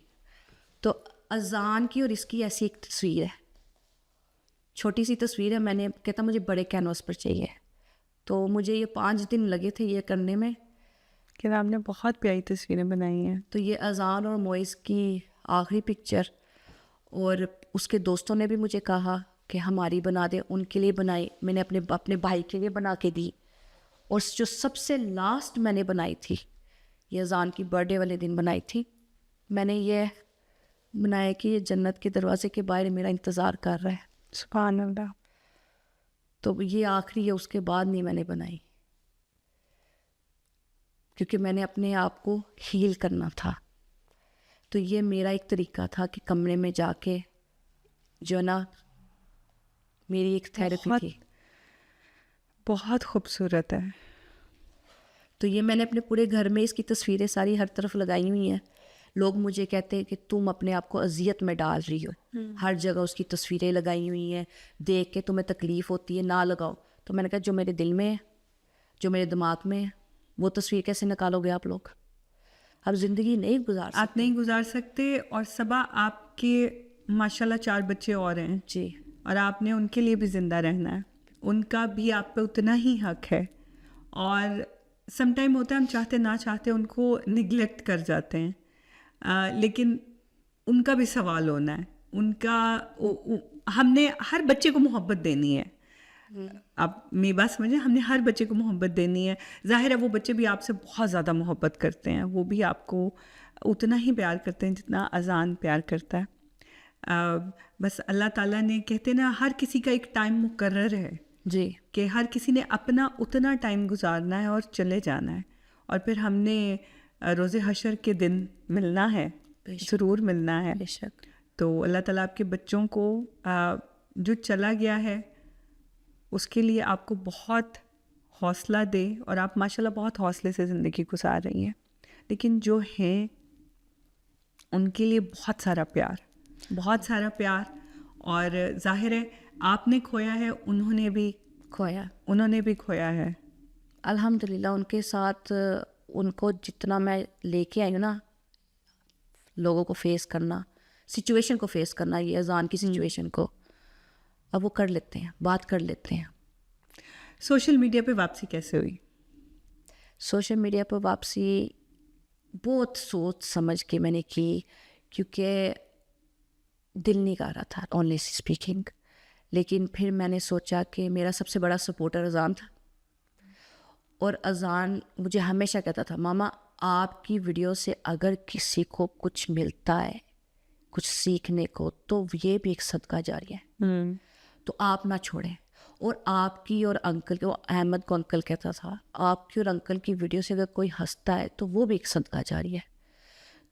تو اذان کی اور اس کی ایسی ایک تصویر ہے, چھوٹی سی تصویر ہے. میں نے کہتا مجھے بڑے کینوس پر چاہیے. تو مجھے یہ 5 دن لگے تھے یہ کرنے میں.
کہ آپ نے بہت پیاری تصویریں بنائی ہیں.
تو یہ اذان اور موئز کی آخری پکچر, اور اس کے دوستوں نے بھی مجھے کہا کہ ہماری بنا دے, ان کے لیے بنائی. میں نے اپنے بھائی کے لیے بنا کے دی. اور جو سب سے لاسٹ میں نے بنائی تھی, یہ اذان کی برتھ ڈے والے دن بنائی تھی. میں نے یہ بنایا کہ یہ جنت کے دروازے کے باہر میرا انتظار کر رہا ہے.
سبحان اللہ.
تو یہ آخری ہے, اس کے بعد نہیں میں نے بنائی, کیونکہ میں نے اپنے آپ کو ہیل کرنا تھا. تو یہ میرا ایک طریقہ تھا کہ کمرے میں جا کے جو نا میری ایک تھیراپی تھی.
بہت خوبصورت ہے.
تو یہ میں نے اپنے پورے گھر میں اس کی تصویریں ساری ہر طرف لگائی ہوئی ہیں. لوگ مجھے کہتے ہیں کہ تم اپنے آپ کو اذیت میں ڈال رہی ہو, ہر جگہ اس کی تصویریں لگائی ہوئی ہیں, دیکھ کے تمہیں تکلیف ہوتی ہے, نہ لگاؤ. تو میں نے کہا جو میرے دل میں ہے, جو میرے دماغ میں ہے, وہ تصویر کیسے نکالو گے آپ لوگ؟ اب زندگی نہیں گزار
سکتے. اور صبا آپ کے ماشاءاللہ 4 بچے اور ہیں
جی,
اور آپ نے ان کے لیے بھی زندہ رہنا ہے. ان کا بھی آپ پہ اتنا ہی حق ہے. اور سم ٹائم ہوتا ہے ہم چاہتے نہ چاہتے ان کو نگلیکٹ کر جاتے ہیں, لیکن ان کا بھی سوال ہونا ہے. ان کا ہم نے ہر بچے کو محبت دینی ہے. آپ میری بات سمجھیں, ہم نے ہر بچے کو محبت دینی ہے. ظاہر ہے وہ بچے بھی آپ سے بہت زیادہ محبت کرتے ہیں, وہ بھی آپ کو اتنا ہی پیار کرتے ہیں جتنا اذان پیار کرتا ہے. بس اللہ تعالیٰ نے کہتے نا ہر کسی کا ایک ٹائم مقرر ہے
جی,
کہ ہر کسی نے اپنا اتنا ٹائم گزارنا ہے اور چلے جانا ہے. اور پھر ہم نے روز حشر کے دن ملنا ہے, ضرور ملنا ہے.
بے شک.
تو اللہ تعالیٰ آپ کے بچوں کو جو چلا گیا ہے اس کے لیے آپ کو بہت حوصلہ دے. اور آپ ماشاءاللہ بہت حوصلے سے زندگی گزار رہی ہیں, لیکن جو ہیں ان کے لیے بہت سارا پیار. بہت سارا پیار, اور ظاہر ہے آپ نے کھویا ہے, انہوں نے بھی کھویا ہے.
الحمدللہ ان کے ساتھ ان کو جتنا میں لے کے آئی ہوں نا, لوگوں کو فیس کرنا, سچویشن کو فیس کرنا, یہ اذان کی سچویشن کو, اب وہ کر لیتے ہیں, بات کر لیتے ہیں.
سوشل میڈیا پہ واپسی کیسے ہوئی؟
سوشل میڈیا پہ واپسی بہت سوچ سمجھ کے میں نے کی, کیونکہ دل نہیں کر رہا تھا آنیسٹلی اسپیکنگ. لیکن پھر میں نے سوچا کہ میرا سب سے بڑا سپورٹر اذان تھا, اور اذان مجھے ہمیشہ کہتا تھا, ماما آپ کی ویڈیو سے اگر کسی کو کچھ ملتا ہے, کچھ سیکھنے کو, تو یہ بھی ایک صدقہ جاری ہے, تو آپ نہ چھوڑیں. اور آپ کی اور انکل کے, وہ احمد کو انکل کہتا تھا, آپ کی اور انکل کی ویڈیو سے اگر کوئی ہنستا ہے تو وہ بھی ایک صدقہ جاری ہے.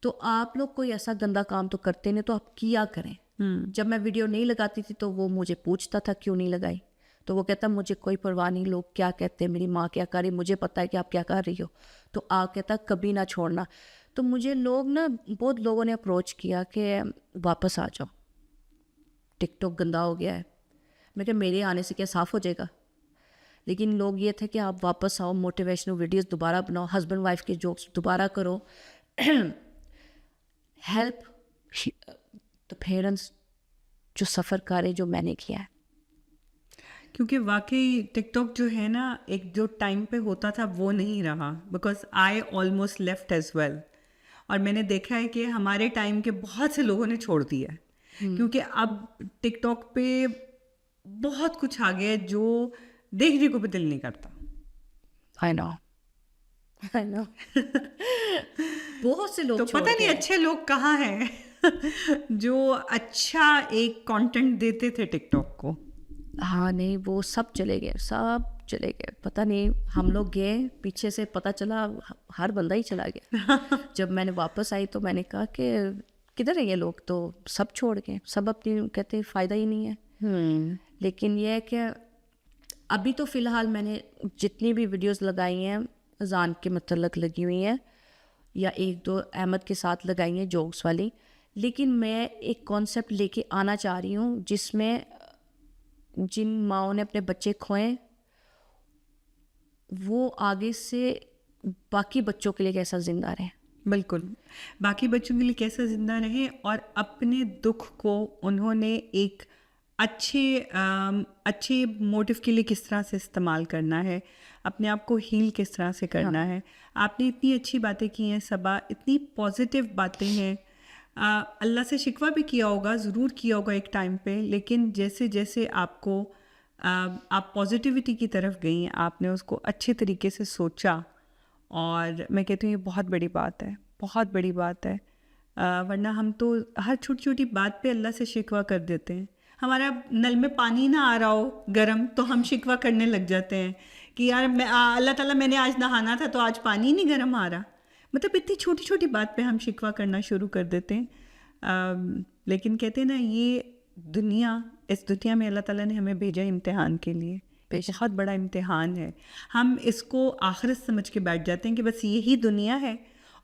تو آپ لوگ کوئی ایسا گندا کام تو کرتے نہیں, تو آپ کیا کریں. جب میں ویڈیو نہیں لگاتی تھی تو وہ مجھے پوچھتا تھا کیوں نہیں لگائی, تو وہ کہتا مجھے کوئی پرواہ نہیں, لوگ کیا کہتے ہیں, میری ماں کیا کر رہی, مجھے پتہ ہے کہ آپ کیا کر رہی ہو. تو آپ کہتا کبھی نہ چھوڑنا. تو مجھے لوگ نا, بہت لوگوں نے اپروچ کیا کہ واپس آ جاؤ, ٹک ٹاک گندا ہو گیا ہے. میں کہ میرے آنے سے کیا صاف ہو جائے گا. لیکن لوگ یہ تھے کہ آپ واپس آؤ, موٹیویشنل ویڈیوز دوبارہ بناؤ, ہسبینڈ وائف کے جوکس دوبارہ کرو, ہیلپ دا پیرنٹس جو سفر کرے جو میں نے کیا ہے.
کیونکہ واقعی ٹک ٹاک جو ہے نا, ایک جو ٹائم پہ ہوتا تھا وہ نہیں رہا, because I almost left as well. اور میں نے دیکھا ہے کہ ہمارے ٹائم کے بہت سے لوگوں نے چھوڑ دیا ہے, کیونکہ اب ٹک ٹاک پہ بہت کچھ آ گیا ہے جو دیکھنے کو بھی دل نہیں کرتا.
I know. بہت سے لوگ
تو پتہ نہیں اچھے لوگ کہاں ہیں جو اچھا ایک کانٹینٹ دیتے تھے ٹک ٹاک کو.
ہاں نہیں, وہ سب چلے گئے, پتہ نہیں. ہم لوگ گئے پیچھے سے, پتہ چلا ہر بندہ ہی چلا گیا. جب میں نے واپس آئی تو میں نے کہا کہ کدھر ہیں یہ لوگ, تو سب چھوڑ گئے, سب اپنی کہتے فائدہ ہی نہیں ہے. لیکن یہ ہے کہ ابھی تو فی الحال میں نے جتنی بھی ویڈیوز لگائی ہیں اذان کے متعلق لگی ہوئی ہیں, یا ایک دو احمد کے ساتھ لگائی ہیں جوکس والی. لیکن میں ایک کانسیپٹ لے کے آنا چاہ رہی ہوں جس میں جن ماؤں نے اپنے بچے کھوئے وہ آگے سے باقی بچوں کے لیے کیسا زندہ رہیں.
بالکل, باقی بچوں کے لیے کیسا زندہ رہیں, اور اپنے دکھ کو انہوں نے ایک اچھے موٹیو کے لیے کس طرح سے استعمال کرنا ہے, اپنے آپ کو ہیل کس طرح سے کرنا ہے. آپ نے اتنی اچھی باتیں کی ہیں صبا, اتنی پازیٹیو باتیں ہیں. اللہ سے شکوہ بھی کیا ہوگا, ضرور کیا ہوگا ایک ٹائم پہ, لیکن جیسے جیسے آپ پازیٹیوٹی کی طرف گئیں, آپ نے اس کو اچھے طریقے سے سوچا, اور میں کہتی ہوں یہ بہت بڑی بات ہے, بہت بڑی بات ہے. ورنہ ہم تو ہر چھوٹی چھوٹی بات پہ اللہ سے شکوہ کر دیتے ہیں. ہمارا نل میں پانی نہ آ رہا ہو گرم تو ہم شکوہ کرنے لگ جاتے ہیں کہ یار اللہ تعالیٰ میں نے آج نہانا تھا تو آج پانی نہیں گرم آ رہا. مطلب اتنی چھوٹی چھوٹی بات پہ ہم شکوہ کرنا شروع کر دیتے ہیں. لیکن کہتے ہیں نا, یہ دنیا, اس دنیا میں اللہ تعالیٰ نے ہمیں بھیجا امتحان کے لیے, بہت بڑا امتحان ہے. ہم اس کو آخرت سمجھ کے بیٹھ جاتے ہیں کہ بس یہی دنیا ہے,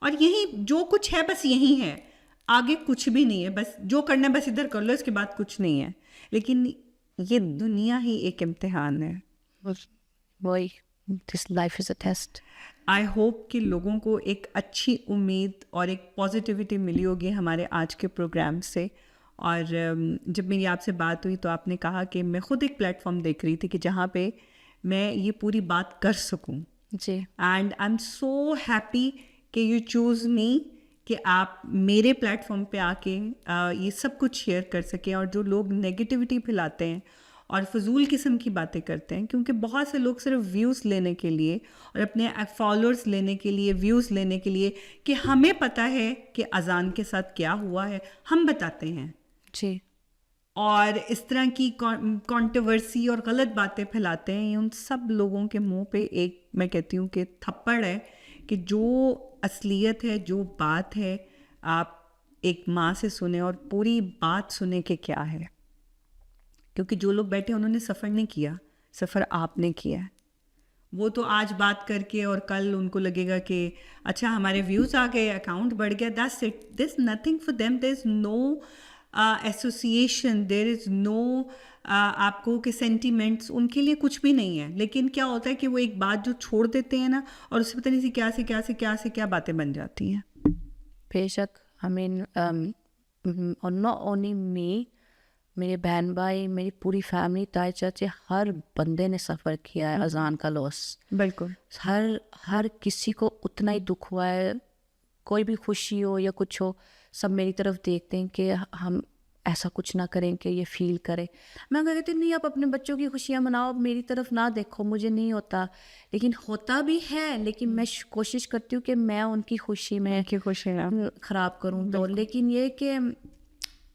اور یہی جو کچھ ہے بس یہی ہے, آگے کچھ بھی نہیں ہے, بس جو کرنا ہے بس ادھر کر لو, اس کے بعد کچھ نہیں ہے. لیکن یہ دنیا ہی ایک امتحان ہے.
وہی, this life is a test.
I hope کہ لوگوں کو ایک اچھی امید اور ایک پازیٹیوٹی ملی ہوگی ہمارے آج کے پروگرام سے. اور جب میری آپ سے بات ہوئی تو آپ نے کہا کہ میں خود ایک پلیٹ فارم دیکھ رہی تھی کہ جہاں پہ میں یہ پوری بات کر سکوں.
جی,
and I am so happy کہ یو چوز می, کہ آپ میرے پلیٹ فارم پہ آ کے یہ سب کچھ شیئر کر سکیں. اور جو لوگ نگیٹیوٹی پھیلاتے ہیں اور فضول قسم کی باتیں کرتے ہیں, کیونکہ بہت سے لوگ صرف ویوز لینے کے لیے اور اپنے فالوورز لینے کے لیے, ویوز لینے کے لیے کہ ہمیں پتہ ہے کہ اذان کے ساتھ کیا ہوا ہے, ہم بتاتے ہیں.
جی,
اور اس طرح کی کانٹروورسی اور غلط باتیں پھیلاتے ہیں. ان سب لوگوں کے منہ پہ ایک, میں کہتی ہوں کہ تھپڑ ہے, کہ جو اصلیت ہے, جو بات ہے, آپ ایک ماں سے سنیں اور پوری بات سنیں کہ کیا ہے. کیونکہ جو لوگ بیٹھے انہوں نے سفر نہیں کیا, سفر آپ نے کیا ہے. وہ تو آج بات کر کے اور کل ان کو لگے گا کہ اچھا ہمارے ویوز آ گئے, اکاؤنٹ بڑھ گیا, that's it. There is nothing for them, there is no association, there is no آپ کو کہ سینٹیمنٹس ان کے لیے کچھ بھی نہیں ہے. لیکن کیا ہوتا ہے کہ وہ ایک بات جو چھوڑ دیتے ہیں نا, اور اس سے پتہ نہیں سی کیا باتیں بن جاتی ہیں.
بے شک. I mean, not only me, میرے بہن بھائی, میری پوری فیملی, تائے چاچے, ہر بندے نے سفر کیا ہے اذان کا لاس.
بالکل.
ہر کسی کو اتنا ہی دکھ ہوا ہے. کوئی بھی خوشی ہو یا کچھ ہو, سب میری طرف دیکھتے ہیں کہ ہم ایسا کچھ نہ کریں کہ یہ فیل کرے. میں کہتی نہیں, آپ اپنے بچوں کی خوشیاں مناؤ, میری طرف نہ دیکھو, مجھے نہیں ہوتا. لیکن ہوتا بھی ہے, لیکن میں کوشش کرتی ہوں کہ میں ان کی خوشی میں خراب کروں. تو لیکن یہ کہ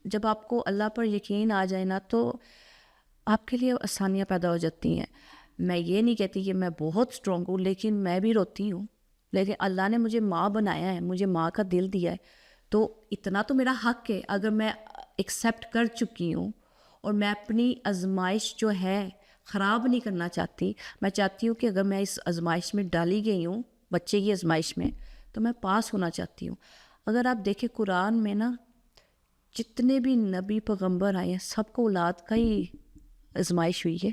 جب آپ کو اللہ پر یقین آ جائے نا, تو آپ کے لیے آسانیاں پیدا ہو جاتی ہیں. میں یہ نہیں کہتی کہ میں بہت اسٹرانگ ہوں, لیکن میں بھی روتی ہوں. لیکن اللہ نے مجھے ماں بنایا ہے, مجھے ماں کا دل دیا ہے, تو اتنا تو میرا حق ہے. اگر میں ایکسیپٹ کر چکی ہوں اور میں اپنی آزمائش جو ہے خراب نہیں کرنا چاہتی, میں چاہتی ہوں کہ اگر میں اس آزمائش میں ڈالی گئی ہوں, بچے کی آزمائش میں, تو میں پاس ہونا چاہتی ہوں. اگر آپ دیکھیں قرآن میں نا, جتنے بھی نبی پیغمبر آئے ہیں, سب کو اولاد کا ہی آزمائش ہوئی ہے.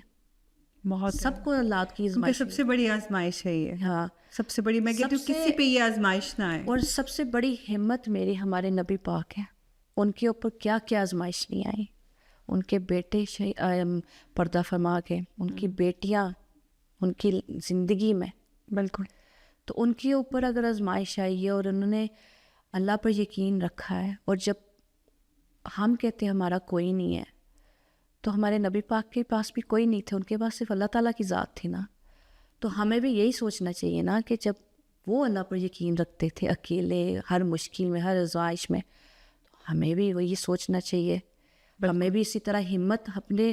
بہت
سب کو اولاد کی آزمائش.
سب سے بڑی آزمائش ہے یہ.
ہاں,
سب سے بڑی, میں کہتی ہوں کسی پہ یہ آزمائش نہ آئے.
اور سب سے بڑی ہمت میری ہمارے نبی پاک ہیں. ان کے اوپر کیا کیا آزمائش نہیں آئی. ان کے بیٹے پردہ فرما کے, ان کی بیٹیاں ان کی زندگی میں.
بالکل.
تو ان کے اوپر اگر آزمائش آئی ہے اور انہوں نے اللہ پر یقین رکھا ہے, اور جب ہم کہتے ہیں ہمارا کوئی نہیں ہے, تو ہمارے نبی پاک کے پاس بھی کوئی نہیں تھے, ان کے پاس صرف اللہ تعالیٰ کی ذات تھی نا. تو ہمیں بھی یہی سوچنا چاہیے نا کہ جب وہ اللہ پر یقین رکھتے تھے اکیلے, ہر مشکل میں, ہر آزمائش میں, تو ہمیں بھی وہی سوچنا چاہیے. ہمیں بھی اسی طرح ہمت اپنے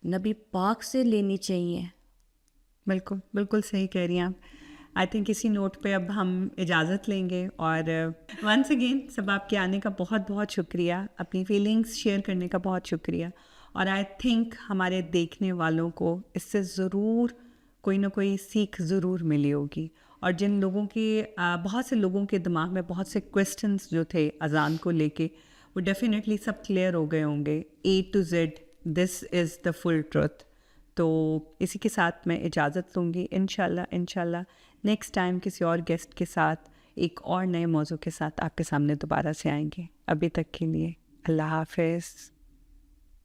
نبی پاک سے لینی چاہیے.
بالکل بالکل صحیح کہہ رہی ہیں آپ. آئی تھنک اسی نوٹ پہ اب ہم اجازت لیں گے. اور ونس اگین سب آپ کے آنے کا بہت بہت شکریہ, اپنی فیلنگس شیئر کرنے کا بہت شکریہ. اور آئی تھنک ہمارے دیکھنے والوں کو اس سے ضرور کوئی نہ کوئی سیکھ ضرور ملی ہوگی. اور جن لوگوں کے بہت سے لوگوں کے دماغ میں بہت سے کویسچنس جو تھے اذان کو لے کے, وہ ڈیفینیٹلی سب کلیئر ہو گئے ہوں گے. A to Z, this is the full truth. تو اسی کے ساتھ میں اجازت لوں گی. انشاءاللہ نیکسٹ ٹائم کسی اور گیسٹ کے ساتھ ایک اور نئے موضوع کے ساتھ آپ کے سامنے دوبارہ سے آئیں گے. ابھی تک کے لیے اللہ حافظ.